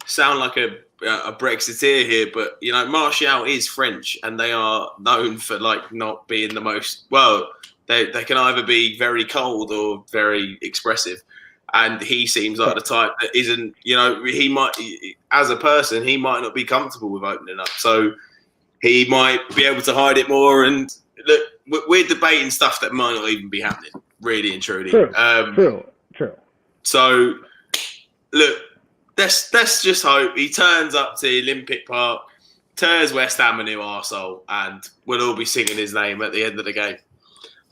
sound like a Brexiteer here, but you know, Martial is French, and they are known for like not being the most well. They can either be very cold or very expressive. And he seems like the type that isn't, you know, he might, as a person, he might not be comfortable with opening up. So he might be able to hide it more. And look, we're debating stuff that might not even be happening, really and truly. True. So, look, let's just hope he turns up to Olympic Park, tears West Ham a new arsehole, and we'll all be singing his name at the end of the game.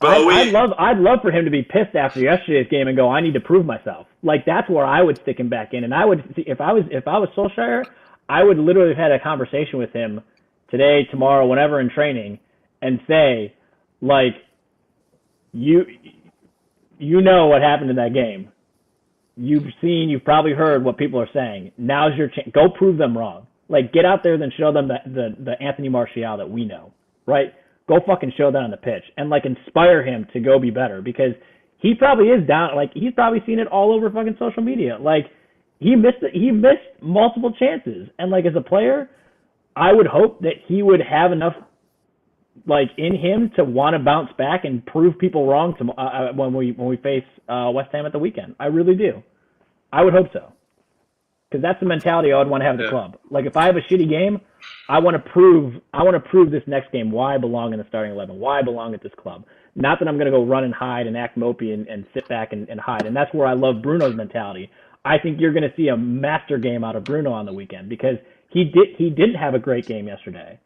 But I'd love for him to be pissed after yesterday's game and go, I need to prove myself. Like, that's where I would stick him back in. And I would, if I was Solskjaer, I would literally have had a conversation with him today, tomorrow, whenever in training, and say, like, you know what happened in that game. You've probably heard what people are saying. Now's your chance. Go prove them wrong. Like, get out there and show them the Anthony Martial that we know, right? Go fucking show that on the pitch and like inspire him to go be better, because he probably is down. Like, he's probably seen it all over fucking social media. Like, he missed multiple chances. And like, as a player, I would hope that he would have enough like in him to want to bounce back and prove people wrong when we face West Ham at the weekend. I really do. I would hope so. because that's the mentality I would want to have at the club. Like if I have a shitty game, I want to prove this next game why I belong in the starting 11, why I belong at this club. Not that I'm going to go run and hide and act mopey and sit back and hide. And that's where I love Bruno's mentality. I think you're going to see a master game out of Bruno on the weekend because he didn't have a great game yesterday.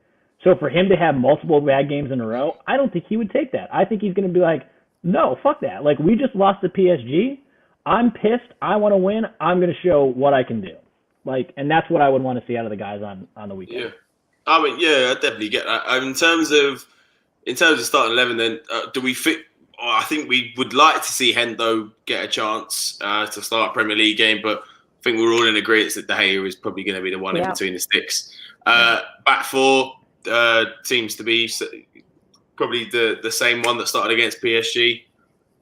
So for him to have multiple bad games in a row, I don't think he would take that. I think he's going to be like, no, fuck that. Like, we just lost to PSG. I'm pissed. I want to win. I'm going to show what I can do. Like, and that's what I would want to see out of the guys on the weekend. Yeah, I mean, I definitely get that. In terms of starting 11, then do we fit? I think we would like to see Hendo get a chance to start a Premier League game, but I think we're all in agreement that De Gea is probably going to be the one in between the sticks. Back four seems to be probably the same one that started against PSG.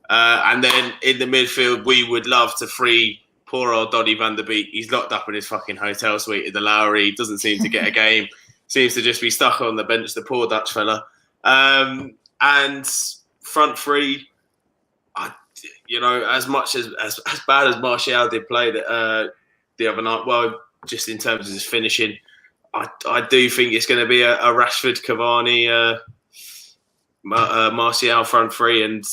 And then in the midfield, we would love to free poor old Donny van der Beek. He's locked up in his fucking hotel suite in the Lowry. Doesn't seem to get a game. Seems to just be stuck on the bench, the poor Dutch fella. And front three, as much as bad as Martial did play the other night, well, just in terms of his finishing, I do think it's going to be a Rashford, Cavani, Martial front three, and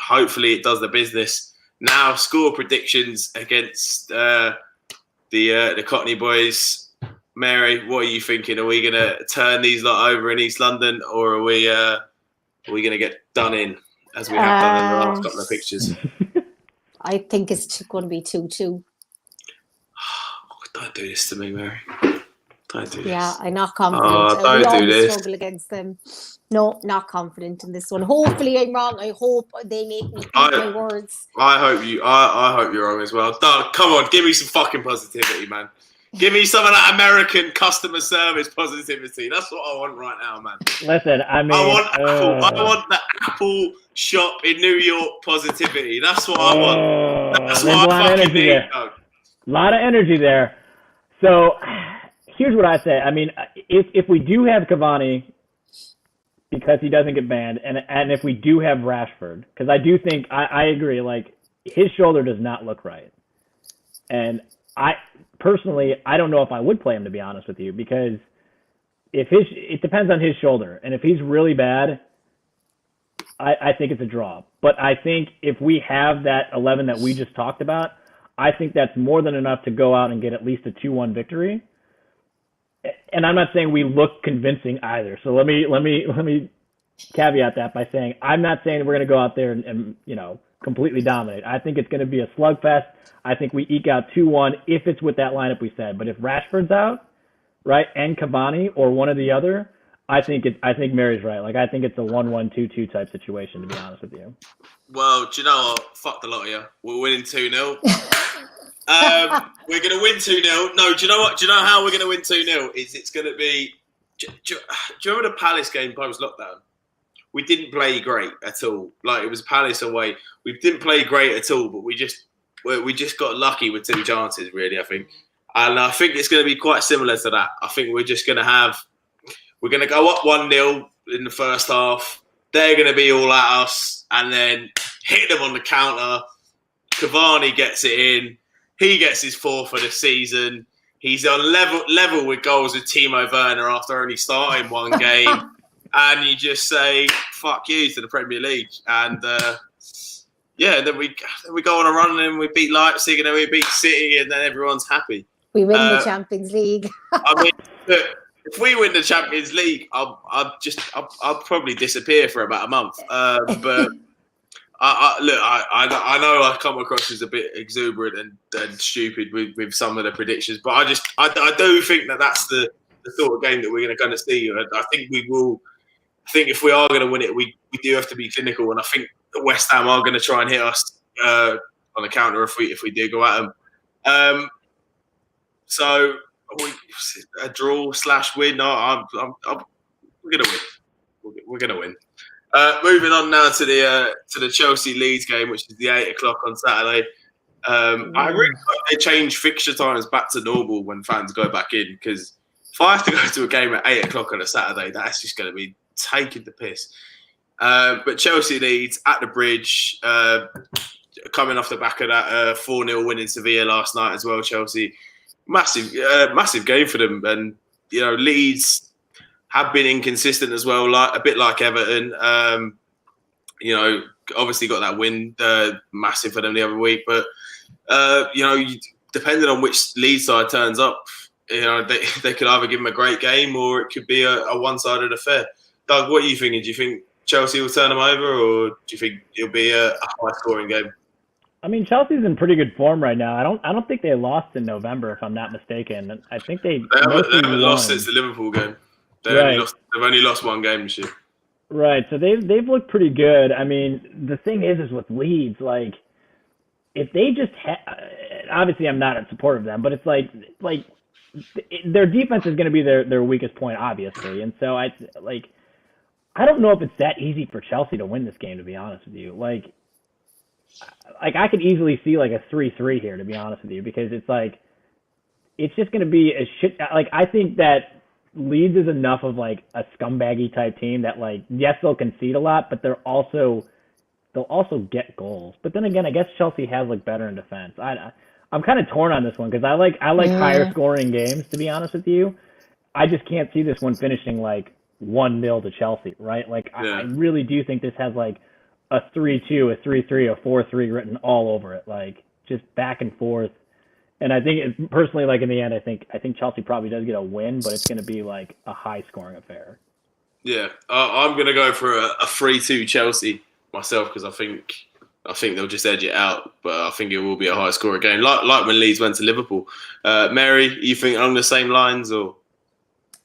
hopefully it does the business. Now, score predictions against the Cockney boys. Mary, what are you thinking? Are we going to turn these lot over in East London, or are we going to get done in as we have done in the last couple of fixtures? I think it's going to be 2-2. Don't do this to me, Mary. Don't do this. Yeah, I'm not confident. Don't do this. Struggle against them. No, not confident in this one. Hopefully I'm wrong. I hope they make me eat my words. I hope you're wrong as well. Doug, come on, give me some fucking positivity, man. Give me some of that American customer service positivity. That's what I want right now, man. Listen, I mean, I want the Apple shop in New York positivity. That's what I want. That's what I fucking need, Doug. A lot of energy there. So here's what I say. I mean, if we do have Cavani, because he doesn't get banned, and if we do have Rashford, because I do think I agree, like his shoulder does not look right, and I personally don't know if I would play him, to be honest with you, because it depends on his shoulder, and if he's really bad, I think it's a draw. But I think if we have that 11 that we just talked about, I think that's more than enough to go out and get at least a 2-1 victory. And I'm not saying we look convincing either. So let me caveat that by saying I'm not saying we're going to go out there and completely dominate. I think it's going to be a slugfest. I think we eke out 2-1 if it's with that lineup we said. But if Rashford's out, right, and Cavani or one or the other, I think Mary's right. Like I think it's a 1-1, 2-2 type situation, to be honest with you. Well, do you know what? Fuck the lot of you. We're winning 2-0. We're going to win 2-0. No, do you know what? Do you know how we're going to win 2-0? It's going to be... Do you remember the Palace game post-lockdown? We didn't play great at all. Like, it was Palace away. We didn't play great at all, but we just got lucky with 2 chances, really, I think. And I think it's going to be quite similar to that. I think we're just going to we're going to go up 1-0 in the first half. They're going to be all at us and then hit them on the counter. Cavani gets it in. He gets his 4th for the season. He's on level with goals with Timo Werner after only starting 1 game. And you just say, fuck you to the Premier League. And then we go on a run and we beat Leipzig and then we beat City and then everyone's happy. We win the Champions League. I mean, look, if we win the Champions League, I'll probably disappear for about a month. But I know I come across as a bit exuberant and stupid with some of the predictions, but I do think that's the sort of game that we're going to see. I think we will. I think if we are going to win it, we do have to be clinical, and I think the West Ham are going to try and hit us on the counter if we do go at them. So a draw / win. No, we're going to win. We're going to win. Moving on now to the Chelsea Leeds game, which is the 8:00 on Saturday. I really hope they change fixture times back to normal when fans go back in, because if I have to go to a game at 8:00 on a Saturday, that's just going to be taking the piss. But Chelsea Leeds at the Bridge, coming off the back of that 4-0 win in Sevilla last night as well. Chelsea massive game for them. And, Leeds have been inconsistent as well, like a bit like Everton. Obviously got that win, massive for them the other week. But, depending on which Leeds side turns up, they could either give them a great game or it could be a one-sided affair. Doug, what are you thinking? Do you think Chelsea will turn them over, or do you think it'll be a high-scoring game? I mean, Chelsea's in pretty good form right now. I don't think they lost in November, if I'm not mistaken. I think they haven't lost since the Liverpool game. They've only lost one game this year. Right. So they've looked pretty good. I mean, the thing is with Leeds, like, if they just obviously I'm not in support of them, but it's like their defense is going to be their weakest point, obviously. And so I don't know if it's that easy for Chelsea to win this game, to be honest with you. Like I could easily see like a 3-3 here, to be honest with you, because it's just going to be a shit. Like, I think that Leeds is enough of like a scumbaggy type team that, like, yes, they'll concede a lot, but they'll also get goals. But then again, I guess Chelsea has like better in defense. I'm kind of torn on this one because I like higher scoring games, to be honest with you. I just can't see this one finishing like 1-0 to Chelsea, right? Like, I really do think this has like a 3-2, a 3-3, a 4-3 written all over it, like just back and forth. And I think personally, like in the end, I think Chelsea probably does get a win, but it's going to be like a high scoring affair. Yeah, I'm going to go for a 3-2 Chelsea myself, because I think they'll just edge it out, but I think it will be a high scorer game, like when Leeds went to Liverpool. Mary, you think along the same lines, or?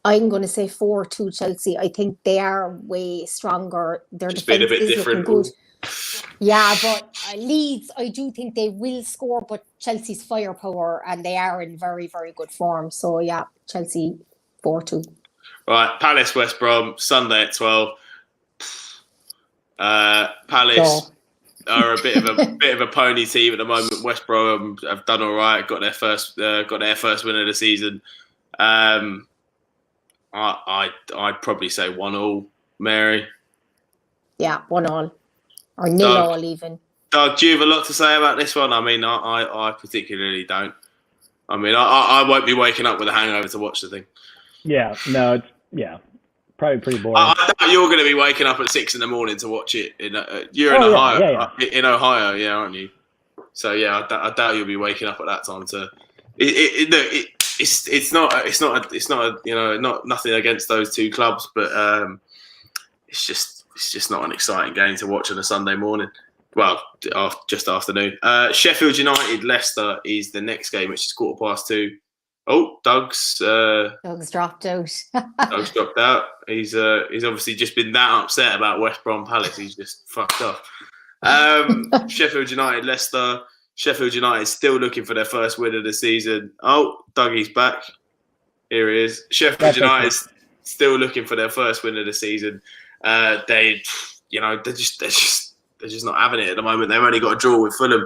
I'm going to say 4-2 Chelsea. I think they are way stronger. Their just being a bit different. Good. Yeah, but Leeds, I do think they will score, but Chelsea's firepower, and they are in very, very good form. So yeah, Chelsea 4-2. Right, Palace West Brom Sunday at 12. Palace are a bit of a pony team at the moment. West Brom have done all right. Got their first win of the season. I'd probably say 1-1, Mary. Yeah, 1-1 or 0-0 even. Doug, do you have a lot to say about this one? I mean, I particularly don't. I mean, I won't be waking up with a hangover to watch the thing. Yeah, no, probably pretty boring. I doubt you're going to be waking up at 6 a.m. to watch it. You're in Ohio, in Ohio, yeah, aren't you? So yeah, I doubt you'll be waking up at that time to. It's not nothing against those two clubs, but it's just not an exciting game to watch on a Sunday morning. Well, just afternoon. Sheffield United Leicester is the next game, which is 2:15. Oh, Doug's dropped out. Doug's dropped out. He's obviously just been that upset about West Brom Palace. He's just fucked off. Sheffield United Leicester. Sheffield United still looking for their first win of the season. Oh, Dougie's back. Here he is. Sheffield United still looking for their first win of the season. They're just not having it at the moment. They've only got a draw with Fulham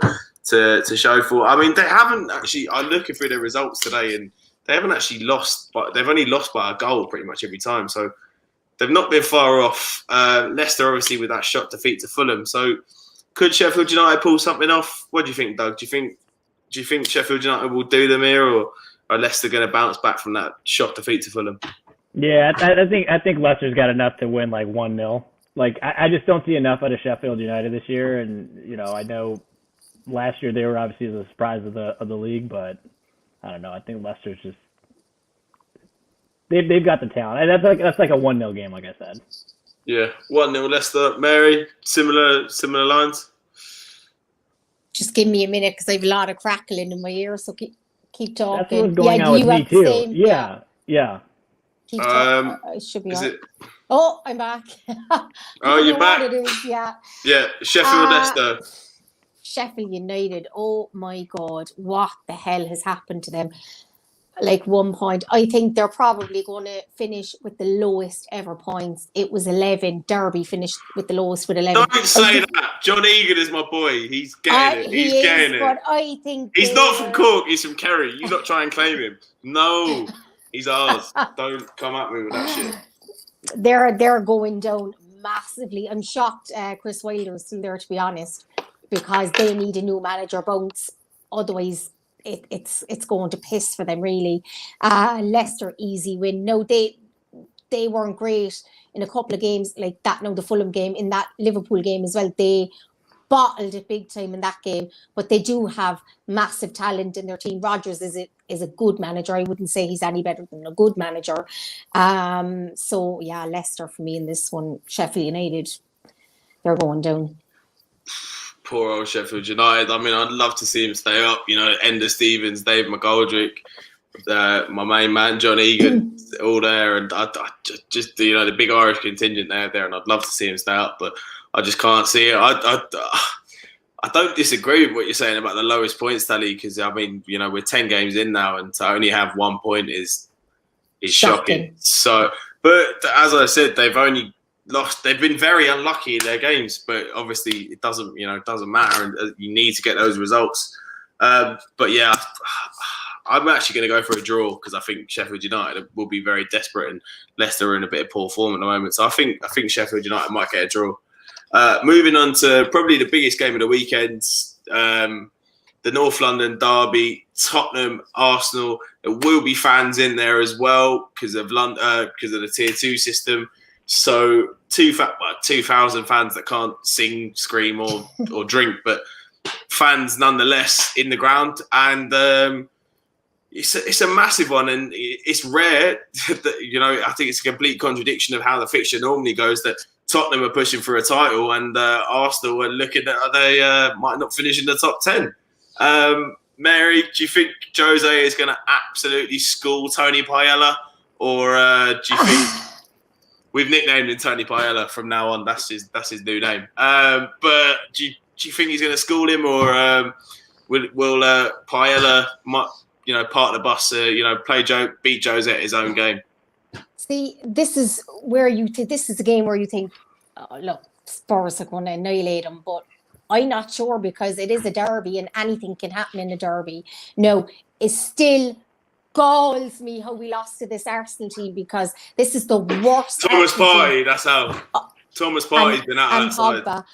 to show for. I mean, they haven't actually. I'm looking through their results today, and they haven't actually lost, but they've only lost by a goal pretty much every time. So they've not been far off. Leicester, obviously, with that shot defeat to Fulham. So could Sheffield United pull something off? What do you think, Doug? Do you think Sheffield United will do them here, or are Leicester going to bounce back from that shot defeat to Fulham? Yeah, I think Leicester's got enough to win like 1-0. Like, I just don't see enough out of Sheffield United this year, and I know last year they were obviously the surprise of the league, but I don't know. I think Leicester's just they've got the talent. And that's like a 1-0 game, like I said. Yeah, 1-0 Leicester. Mary, similar lines. Just give me a minute because I have a lot of crackling in my ear, so keep talking. That's what's going on with me too. Yeah. Keep talking. I should be on. Oh, I'm back. Oh, you're back. What it is. Yeah. Yeah, Sheffield Leicester. Sheffield United. Oh my God, what the hell has happened to them? Like 1 point. I think they're probably going to finish with the lowest ever points. It was 11. Derby finished with the lowest with 11. Don't say that. John Egan is my boy. He's getting it. He's getting it. But I think he's not from Cork. He's from Kerry. You not try and claim him. No, he's ours. Don't come at me with that shit. They're going down massively. I'm shocked Chris Wilder is still there, to be honest, because they need a new manager bounce. Otherwise, it's going to piss for them really. Leicester easy win. No, they weren't great in a couple of games like that. No, the Fulham game, in that Liverpool game as well, they bottled it big time in that game. But they do have massive talent in their team. Rodgers is a good manager. I wouldn't say he's any better than a good manager. So yeah, Leicester for me in this one. Sheffield United, they're going down. Poor old Sheffield United. I mean, I'd love to see him stay up. You know, Ender Stevens, Dave McGoldrick, my main man, John Egan, all there. And I just, you know, the big Irish contingent there. And I'd love to see him stay up, but I just can't see it. I don't disagree with what you're saying about the lowest points tally, because, I mean, you know, we're 10 games in now, and to only have 1 point is shocking. So, but as I said, they've only lost. They've been very unlucky in their games, but obviously it doesn't matter, and you need to get those results. But yeah, I'm actually going to go for a draw, because I think Sheffield United will be very desperate, and Leicester are in a bit of poor form at the moment. So I think Sheffield United might get a draw. Moving on to probably the biggest game of the weekend, the North London derby, Tottenham, Arsenal. There will be fans in there as well because of the Tier 2 system. So 2,000 fans that can't sing, scream, or drink, but fans nonetheless in the ground. And it's a massive one, and it's rare that, you know, I think it's a complete contradiction of how the fixture normally goes, that Tottenham are pushing for a title and Arsenal are looking at they might not finish in the top 10. Mary, do you think Jose is going to absolutely school Tony Paella, or do you think we've nicknamed him Tony Paella from now on? That's his new name. But do you think he's going to school him, or will Paella, you know, part of the bus, you know, beat Jose at his own game? See, this is a game where you think, oh, look, Spurs are going to annihilate them, but I'm not sure, because it is a derby and anything can happen in a derby. No, it still galls me how we lost to this Arsenal team, because this is the worst. Thomas Partey, that's how. Thomas Partey's been out outside. Pogba.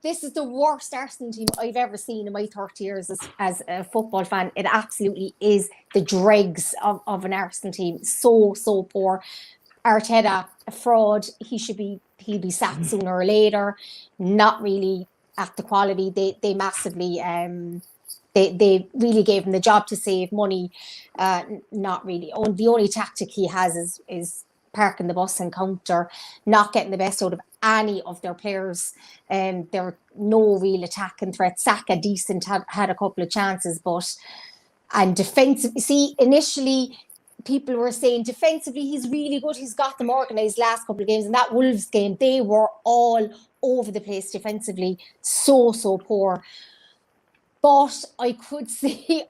This is the worst Arsenal team I've ever seen in my 30 years as a football fan. It absolutely is the dregs of an Arsenal team. So poor. Arteta, a fraud. He'll be sacked sooner or later. Not really at the quality. They massively they really gave him the job to save money. Not really. The only tactic he has is parking the bus and counter, not getting the best out of any of their players. There were no real attacking threat. Saka decent, had a couple of chances, and defensive. See, initially people were saying defensively he's really good. He's got them organised last couple of games. In that Wolves game, they were all over the place defensively. So poor. But I could see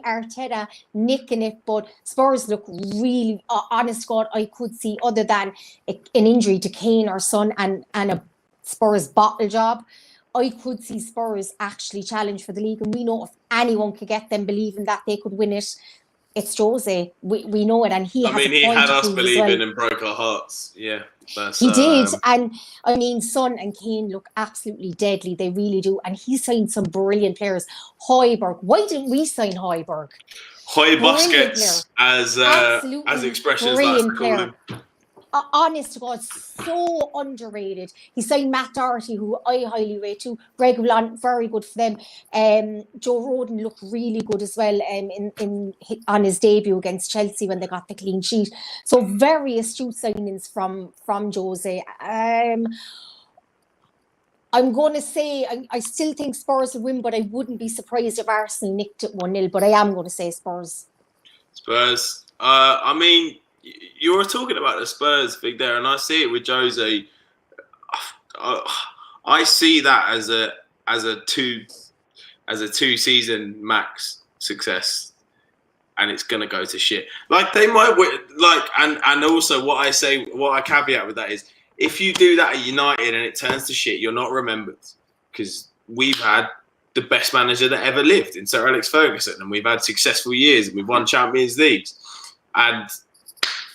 Arteta nicking it. But Spurs look really, honest to God, I could see, other than an injury to Kane or Son and a Spurs bottle job, I could see Spurs actually challenge for the league. And we know if anyone could get them believing that they could win it, it's Jose. We know it, and he had us believing and broke our hearts. Yeah, he did. And I mean, Son and Kane look absolutely deadly. They really do. And he signed some brilliant players. Højbjerg. Why didn't we sign Højbjerg? Højbjerg, as expressions like to call him. Honest to God, so underrated. He signed Matt Doherty, who I highly rate too. Greg Blanc, very good for them. Joe Rodon looked really good as well on his debut against Chelsea when they got the clean sheet. So very astute signings from Jose. I'm going to say I still think Spurs will win, but I wouldn't be surprised if Arsenal nicked it 1-0. But I am going to say Spurs. Spurs. I mean, you were talking about the Spurs thing there, and I see it with Jose. I see that as a two season max success, and it's gonna go to shit. Like they might and also what I caveat with that is, if you do that at United and it turns to shit, you're not remembered, because we've had the best manager that ever lived in Sir Alex Ferguson, and we've had successful years and we've won Champions Leagues, and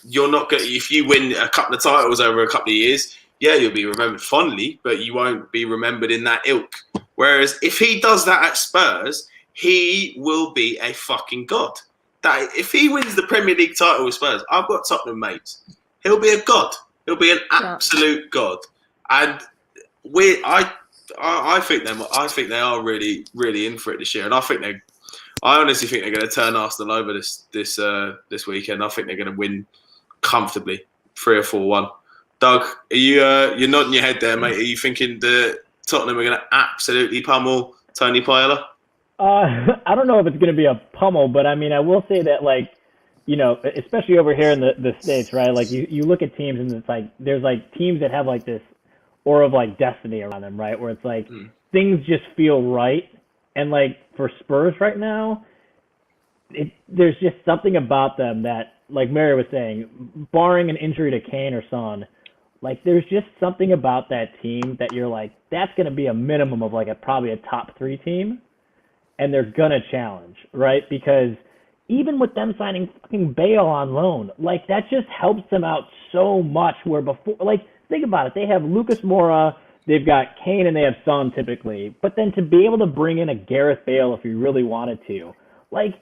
you're not going. If you win a couple of titles over a couple of years, yeah, you'll be remembered fondly, but you won't be remembered in that ilk. Whereas if he does that at Spurs, he will be a fucking god. That if he wins the Premier League title with Spurs, I've got Tottenham mates. He'll be a god. He'll be an absolute god. And I think they are really, really in for it this year. And I honestly think they're going to turn Arsenal over this weekend. I think they're going to win comfortably, 3 or 4-1. Doug, you're nodding your head there, mate. Are you thinking that Tottenham are going to absolutely pummel Tony Paella? I don't know if it's going to be a pummel, but I mean, I will say that, like, you know, especially over here in the States, right? Like, you look at teams and it's like, there's like teams that have like this aura of like destiny around them, right? Where it's like things just feel right. And like for Spurs right now, there's just something about them that, like Mary was saying, barring an injury to Kane or Son, like there's just something about that team that you're like, that's going to be a minimum of like probably a top 3 team. And they're going to challenge, right? Because even with them signing fucking Bale on loan, like that just helps them out so much. Where before, like, think about it. They have Lucas Moura, they've got Kane, and they have Son typically. But then to be able to bring in a Gareth Bale if you really wanted to, like,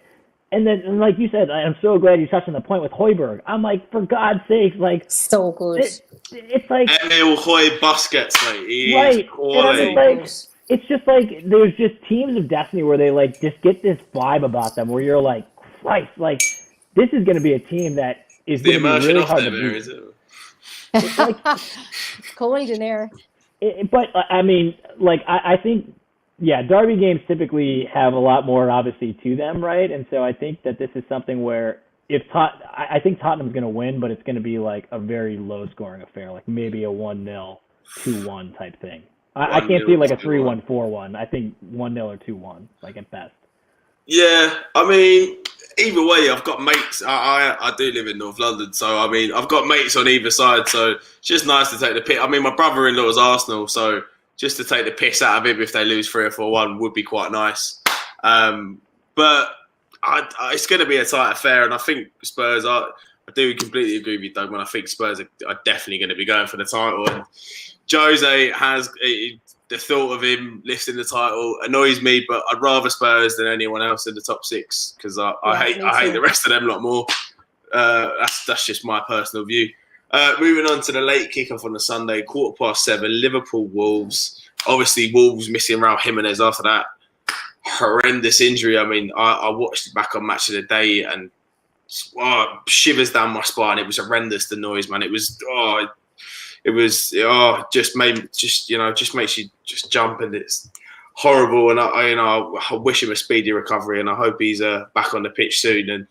and like you said, I'm so glad you touched on the point with Højbjerg. I'm like, for God's sake, like, so good. It's like Emil Høj Busquets, mate. He right. is quality. It's just like there's just teams of destiny where they like just get this vibe about them where you're like, Christ, like this is going to be a team that is going to be really hard to beat. Is it? It's like, cold in there. But I mean, like I think, yeah, derby games typically have a lot more obviously to them, right? And so I think that this is something where I think Tottenham's going to win, but it's going to be like a very low scoring affair, like maybe a 1-0, 2-1 type thing. I can't see like a 3-1, 4-1. I think 1-0 or 2-1, like at best. Yeah, I mean, either way, I've got mates. I do live in North London, so I mean, I've got mates on either side. So it's just nice to take the piss. I mean, my brother-in-law is Arsenal, so just to take the piss out of him if they lose 3 or 4-1 would be quite nice. But it's going to be a tight affair, and I think Spurs are. I do completely agree with you, Doug. When I think Spurs are definitely going to be going for the title. And Jose has the thought of him lifting the title annoys me, but I'd rather Spurs than anyone else in the top 6 because I hate the rest of them a lot more. That's just my personal view. Moving on to the late kickoff on the Sunday, 7:15, Liverpool Wolves. Obviously, Wolves missing Raul Jimenez after that horrendous injury. I mean, I watched it back on Match of the Day and shivers down my spine. It was horrendous, the noise, man. It just makes you just jump, and it's horrible. And I wish him a speedy recovery, and I hope he's back on the pitch soon. And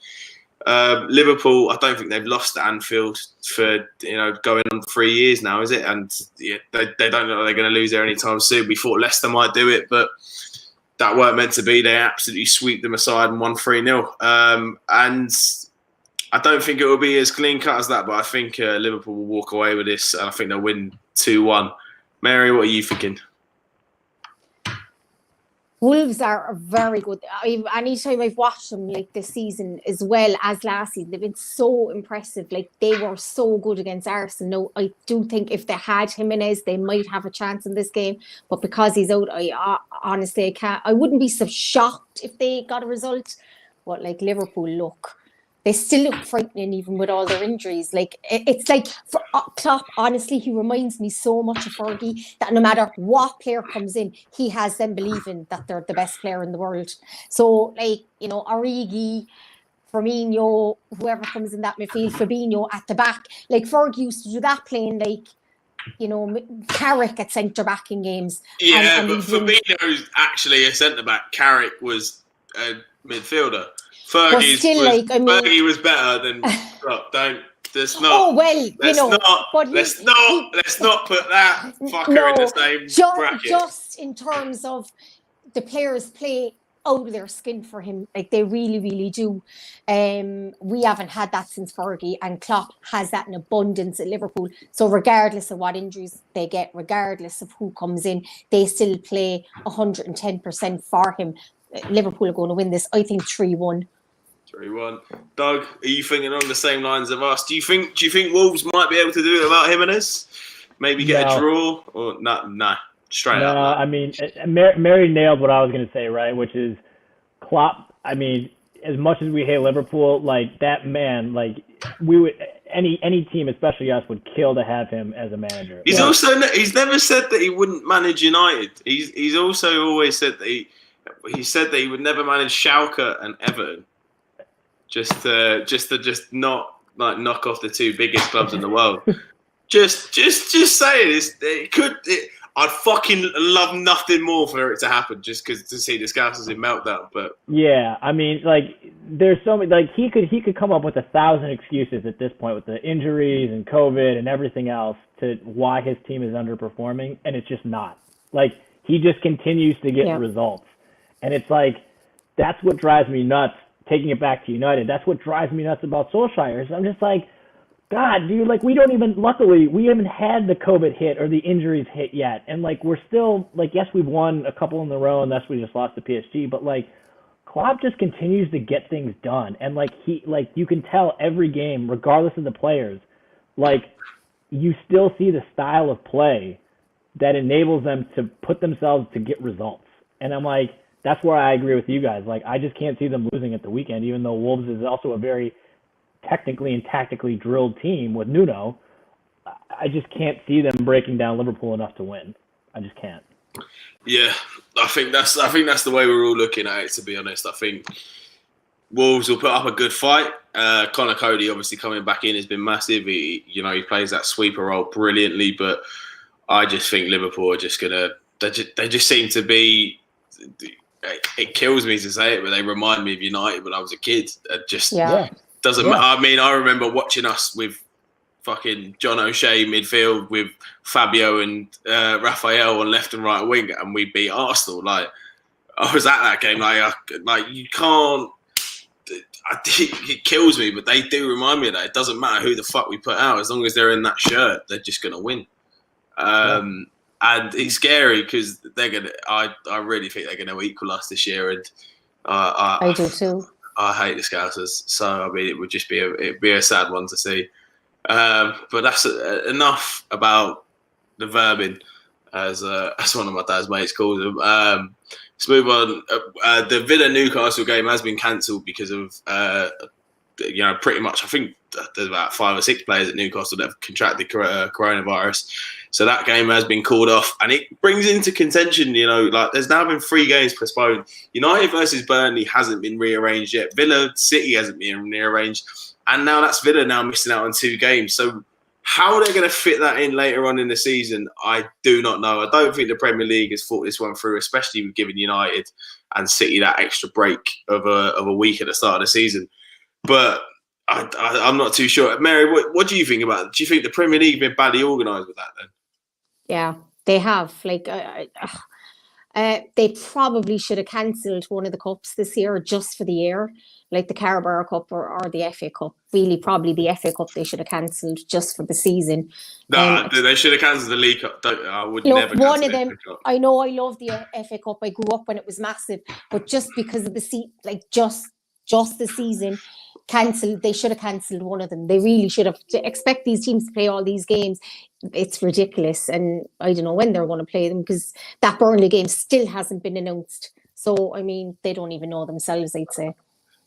Liverpool, I don't think they've lost at Anfield for going on 3 years now, is it? And yeah, they don't know they're going to lose there anytime soon. We thought Leicester might do it, but that weren't meant to be. They absolutely sweep them aside and won 3-0. And I don't think it will be as clean cut as that, but I think Liverpool will walk away with this, and I think they'll win 2-1. Mary, what are you thinking? Wolves are very good. Anytime I've watched them like this season as well as last season, they've been so impressive. Like they were so good against Arsenal. I do think if they had Jimenez, they might have a chance in this game. But because he's out, honestly I can't. I wouldn't be so shocked if they got a result. But like Liverpool they still look frightening even with all their injuries. Like it's like for Klopp, honestly, he reminds me so much of Fergie that no matter what player comes in, he has them believing that they're the best player in the world. So like, Origi, Firmino, whoever comes in that midfield, Fabinho at the back, like Fergie used to do that playing like, Carrick at centre back in games. Yeah, but Fabinho's actually a centre back. Carrick was a midfielder. Fergie was better than. Let's not. Let's not put that fucker in the same bracket. Just in terms of the players play out of their skin for him, like they really, really do. We haven't had that since Fergie, and Klopp has that in abundance at Liverpool. So regardless of what injuries they get, regardless of who comes in, they still play 110% for him. Liverpool are going to win this. I think 3-1. 3-1. Doug, are you thinking along the same lines of us? Do you think Wolves might be able to do it without Jimenez? Maybe get a draw? Or no, straight up. I mean, Mary nailed what I was going to say, right? Which is, Klopp, I mean, as much as we hate Liverpool, like that man, like we would any team, especially us, would kill to have him as a manager. He's he's never said that he wouldn't manage United. He's also always said that he said that he would never manage Schalke and Everton. Just to not like knock off the two biggest clubs in the world. just saying I'd fucking love nothing more for it to happen, just because to see the Scousers in meltdown. But yeah, I mean, like there's so many. Like he could come up with 1,000 excuses at this point with the injuries and COVID and everything else to why his team is underperforming, and it's just not. Like he just continues to get results, and it's like that's what drives me nuts. Taking it back to United, that's what drives me nuts about Solskjaer. So I'm just like, God, dude, like luckily, we haven't had the COVID hit or the injuries hit yet. And like, we're still like, yes, we've won a couple in a row and we just lost to PSG, but like, Klopp just continues to get things done. And like, you can tell every game, regardless of the players, like you still see the style of play that enables them to put themselves to get results. And I'm like, that's where I agree with you guys. Like, I just can't see them losing at the weekend, even though Wolves is also a very technically and tactically drilled team with Nuno. I just can't see them breaking down Liverpool enough to win. I just can't. Yeah, I think that's the way we're all looking at it, to be honest. I think Wolves will put up a good fight. Connor Cody obviously coming back in has been massive. He plays that sweeper role brilliantly, but I just think Liverpool are just they just seem to be. It kills me to say it, but they remind me of United when I was a kid. It just doesn't matter. I mean, I remember watching us with fucking John O'Shea midfield with Fabio and Raphael on left and right wing, and we beat Arsenal. Like, I was at that game. Like you can't. It kills me, but they do remind me of that. It doesn't matter who the fuck we put out, as long as they're in that shirt, they're just gonna win. And it's scary because they're gonna. I really think they're gonna equal us this year, and I do too. I hate the Scousers, so I mean it would just be a sad one to see. But that's enough about the vermin, as one of my dad's mates calls them. Let's move on. The Villa Newcastle game has been cancelled because of pretty much. I think there's about 5 or 6 players at Newcastle that have contracted coronavirus. So that game has been called off, and it brings into contention, like there's now been 3 games postponed. United versus Burnley hasn't been rearranged yet. Villa City hasn't been rearranged, and now that's Villa now missing out on 2 games. So how they're going to fit that in later on in the season, I do not know. I don't think the Premier League has thought this one through, especially with giving United and City that extra break of a week at the start of the season. But I'm not too sure. Mary, what do you think about it? Do you think the Premier League have been badly organised with that then? Yeah, they have. Like, they probably should have cancelled one of the cups this year just for the year, like the Carabao Cup or the FA Cup. Really, probably the FA Cup they should have cancelled just for the season. No, they should have cancelled the League Cup. I would never. One of them. I know. I love the FA Cup. I grew up when it was massive, but just because of the just the season. They should have cancelled one of them. They really should have. To expect these teams to play all these games, it's ridiculous. And I don't know when they're going to play them, because that Burnley game still hasn't been announced. So, I mean, they don't even know themselves, I'd say.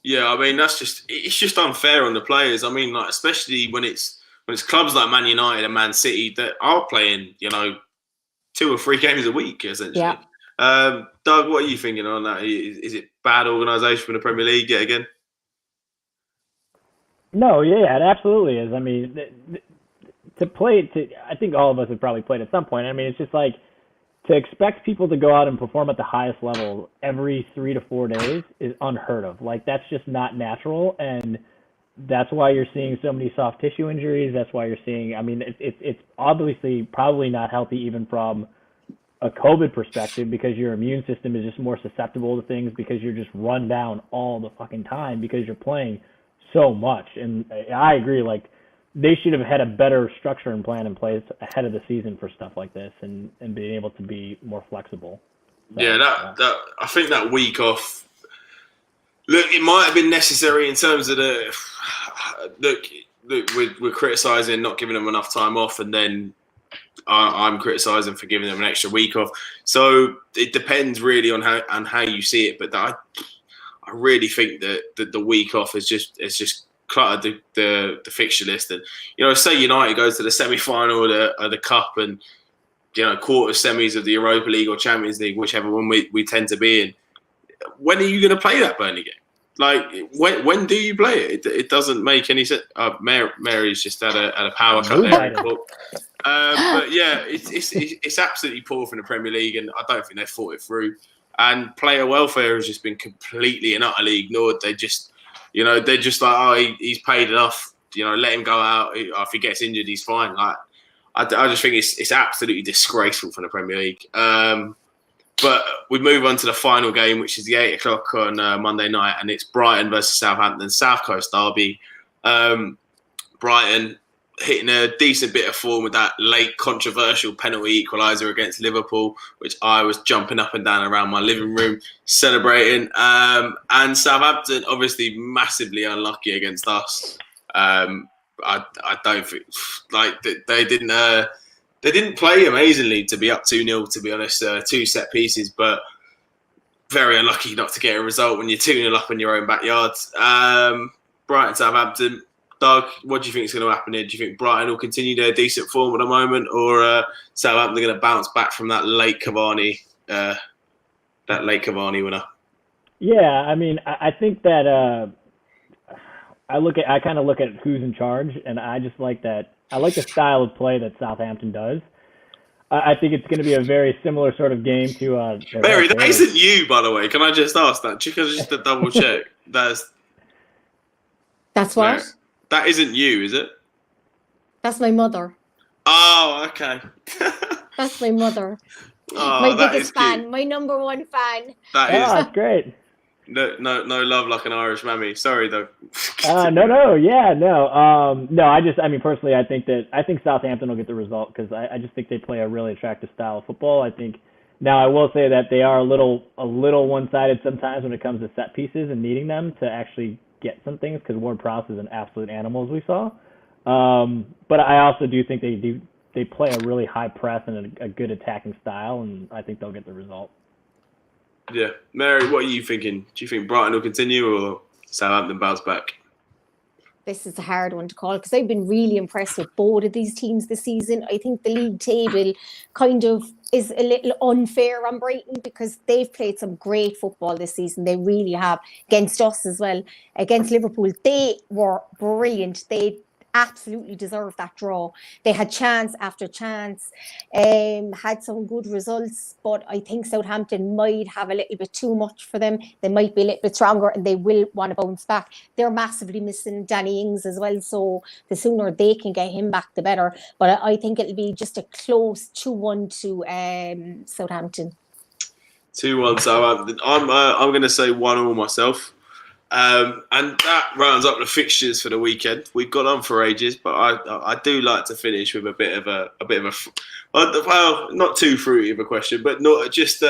Yeah, I mean, it's just unfair on the players. I mean, like, especially when it's clubs like Man United and Man City that are playing, 2 or 3 games a week, essentially. Yeah. Doug, what are you thinking on that? Is it bad organisation from the Premier League yet again? No, yeah, it absolutely is. I mean, I think all of us have probably played at some point. I mean, it's just like to expect people to go out and perform at the highest level every 3 to 4 days is unheard of. Like, that's just not natural, and that's why you're seeing so many soft tissue injuries. That's why you're seeing. I mean, it's obviously probably not healthy even from a COVID perspective, because your immune system is just more susceptible to things because you're just run down all the fucking time because you're playing so much. And I agree, like they should have had a better structure and plan in place ahead of the season for stuff like this, and being able to be more flexible. So, yeah, that I think that week off, look, it might have been necessary in terms of we're criticising not giving them enough time off, and then I'm criticising for giving them an extra week off. So it depends really on how you see it, but I really think that the week off has just cluttered the fixture list. And say United goes to the semi-final of the cup and quarter semis of the Europa League or Champions League, whichever one we tend to be in. When are you going to play that Burnley game? Like, when do you play it? It doesn't make any sense. Mary's just had a power cut there. But yeah, it's absolutely poor from the Premier League, and I don't think they've thought it through. And player welfare has just been completely and utterly ignored. They're just like, oh, he's paid enough. Let him go out. If he gets injured, he's fine. Like, I just think it's absolutely disgraceful from the Premier League. But we move on to the final game, which is the 8 o'clock on Monday night, and it's Brighton versus Southampton, South Coast derby. Brighton hitting a decent bit of form with that late controversial penalty equaliser against Liverpool, which I was jumping up and down around my living room celebrating. And Southampton obviously massively unlucky against us. I don't think they didn't play amazingly to be up 2-0, to be honest. 2 set pieces, but very unlucky not to get a result when you're 2-0 up in your own backyard. Brighton, Southampton. Doug, what do you think is going to happen here? Do you think Brighton will continue their decent form at the moment, or Southampton are going to bounce back from that late Cavani winner? Yeah, I mean, I think that I kind of look at who's in charge, and I just like that. I like the style of play that Southampton does. I think it's going to be a very similar sort of game to. Mary, that isn't you, by the way. Can I just ask that? Just to double check. That's what. Mary, that isn't you, is it? That's my mother. Oh, okay. That's my mother. Oh, my biggest fan, cute. My number one fan. That's great. No love like an Irish mammy. Sorry though. No. Personally, I think Southampton will get the result because I just think they play a really attractive style of football. I think now I will say that they are a little one-sided sometimes when it comes to set pieces and needing them to actually get some things because Ward-Prowse is an absolute animal as we saw. But I also do think they play a really high press and a good attacking style, and I think they'll get the result. Yeah. Mary, what are you thinking? Do you think Brighton will continue or Southampton bounce back? This is a hard one to call because I've been really impressed with both of these teams this season. I think the league table kind of is a little unfair on Brighton because they've played some great football this season. They really have. Against us as well. Against Liverpool, they were brilliant. They absolutely deserved that draw. They had chance after chance, had some good results, but I think Southampton might have a little bit too much for them. They might be a little bit stronger and they will want to bounce back. They're massively missing Danny Ings as well, so the sooner they can get him back, the better. But I think it'll be just a close 2-1 to Southampton. 2-1 Southampton. I'm going to say 1-1 myself. And that rounds up the fixtures for the weekend. We've got on for ages, but I do like to finish with a bit of a well, not too fruity of a question, but not just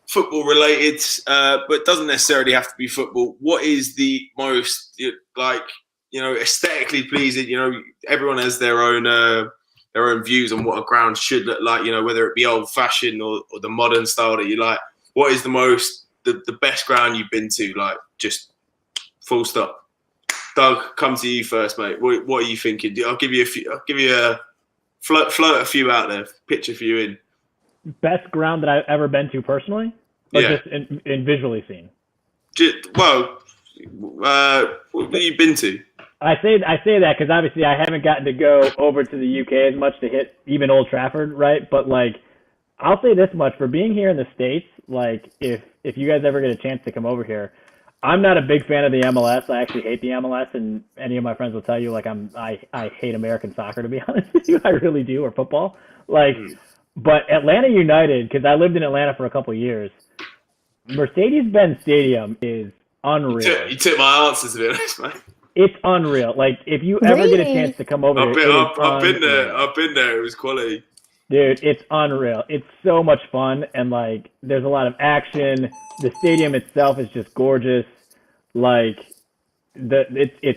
football related, but it doesn't necessarily have to be football. What is the most aesthetically pleasing? Everyone has their own views on what a ground should look like. Whether it be old fashioned or the modern style that you like. What is the best ground you've been to? Like, just full stop. Doug, come to you first, mate. What are you thinking? I'll give you a few. I'll give you a float a few out there. Pitch a few in. Best ground that I've ever been to personally, or just in visually seen. What have you been to? I say that because obviously I haven't gotten to go over to the UK as much to hit even Old Trafford, right? But I'll say this much for being here in the States. If you guys ever get a chance to come over here, I'm not a big fan of the MLS. I actually hate the MLS, and any of my friends will tell you, I hate American soccer, to be honest with you. I really do, or football. But Atlanta United, because I lived in Atlanta for a couple of years, Mercedes-Benz Stadium is unreal. You took my answers, to be honest, mate. It's unreal. If you ever get a chance to come over here, I've been there. I've been there. It was quality. Dude, it's unreal. It's so much fun, and there's a lot of action. The stadium itself is just gorgeous. It's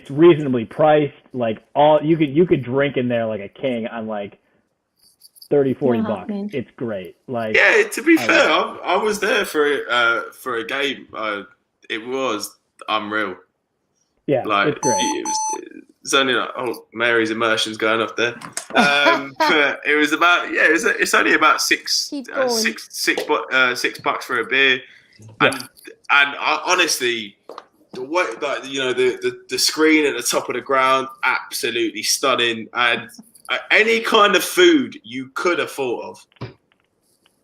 reasonably priced. You could drink in there like a king on $30-40 bucks. It's great. To be fair, I was there for a game it was unreal. Yeah, like it's great. It's only like, oh, Mary's immersion's going off there. But it was about it's only about $6 for a beer, and honestly, the screen at the top of the ground, absolutely stunning, and any kind of food you could have thought of,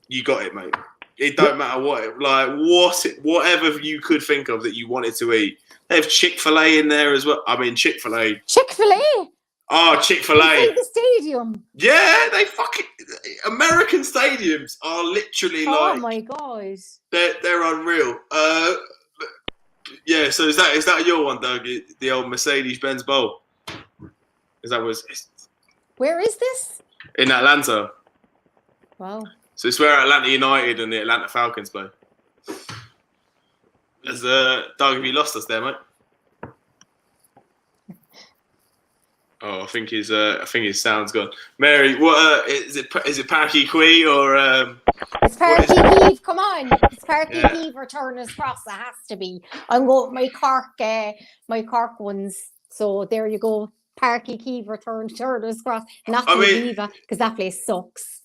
you got it, mate. It don't matter whatever you could think of that you wanted to eat. They have Chick-fil-A in there as well. I mean, Chick-fil-A. Chick-fil-A? Oh, Chick-fil-A. Inside the stadium. Yeah, they fucking... American stadiums are literally Oh, my God. They're unreal. Yeah, so is that your one, Doug? The old Mercedes-Benz Bowl? Where is this? In Atlanta. Wow. So it's where Atlanta United and the Atlanta Falcons play. Doug, have you lost us there, mate? Oh, I think his sound's gone. Mary, what is it? Is it Parky Quee or? It's Parky Keeve. Come on, it's Parky Keeve or Turner's Cross. It has to be. I'm going with my Cork ones. So there you go, Parky Keeve or Turner's Cross. Not Viva, because that place sucks.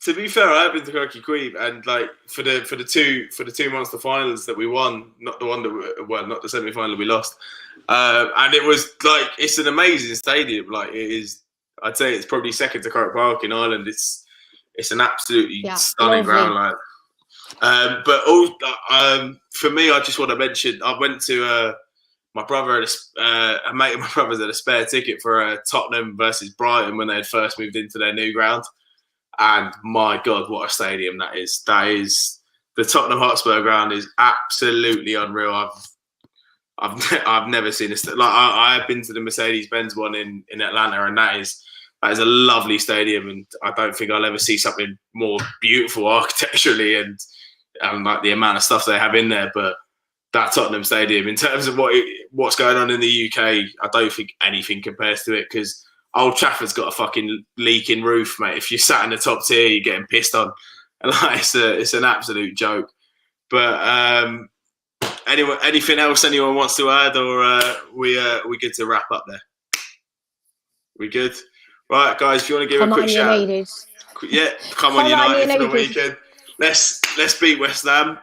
To be fair, I've been to Crafty Couple, and like for the two monster finals that we won, not the semi-final we lost, and it was like it's an amazing stadium. Like it is, I'd say it's probably second to Croke Park in Ireland. It's an absolutely stunning ground. Like, but for me, I just want to mention I went to my brother a mate of my brother's had a spare ticket for Tottenham versus Brighton when they had first moved into their new ground. And my God, what a stadium that is! That is the Tottenham Hotspur ground is absolutely unreal. I've never seen this. Like I have been to the Mercedes-Benz one in Atlanta, and that is a lovely stadium. And I don't think I'll ever see something more beautiful architecturally and like the amount of stuff they have in there. But that Tottenham Stadium, in terms of what's going on in the UK, I don't think anything compares to it because Old Trafford's got a fucking leaking roof, mate. If you're sat in the top tier, you're getting pissed on. And like, it's an absolute joke. But anything else anyone wants to add, or we good to wrap up there? We good? Right, guys, if you want to give a quick shout. United. Yeah, come on United for the weekend. Let's beat West Ham.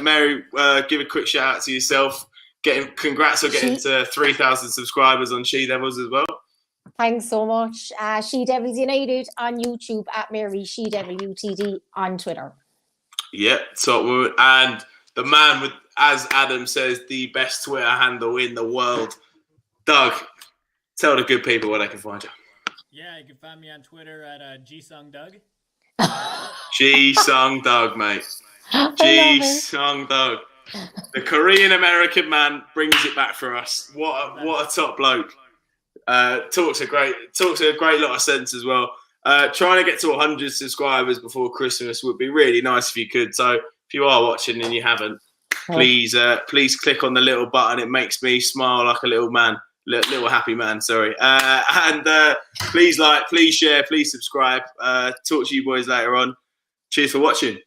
Mary, give a quick shout out to yourself. Congrats on getting to 3,000 subscribers on She Devils as well. Thanks so much. She Devils United on YouTube at Mary She Devil UTD on Twitter. Yeah, top woman. And the man with, as Adam says, the best Twitter handle in the world. Doug, tell the good people where they can find you. Yeah, you can find me on Twitter at GSungDoug. GSung Doug, mate. GSung Doug. The Korean American man brings it back for us. What a top bloke. Talks a great lot of sense as well. Trying to get to 100 subscribers before Christmas would be really nice if you could. So if you are watching and you haven't, please click on the little button. It makes me smile like a little man, little happy man. Sorry. And please like, please share, please subscribe. Talk to you boys later on. Cheers for watching.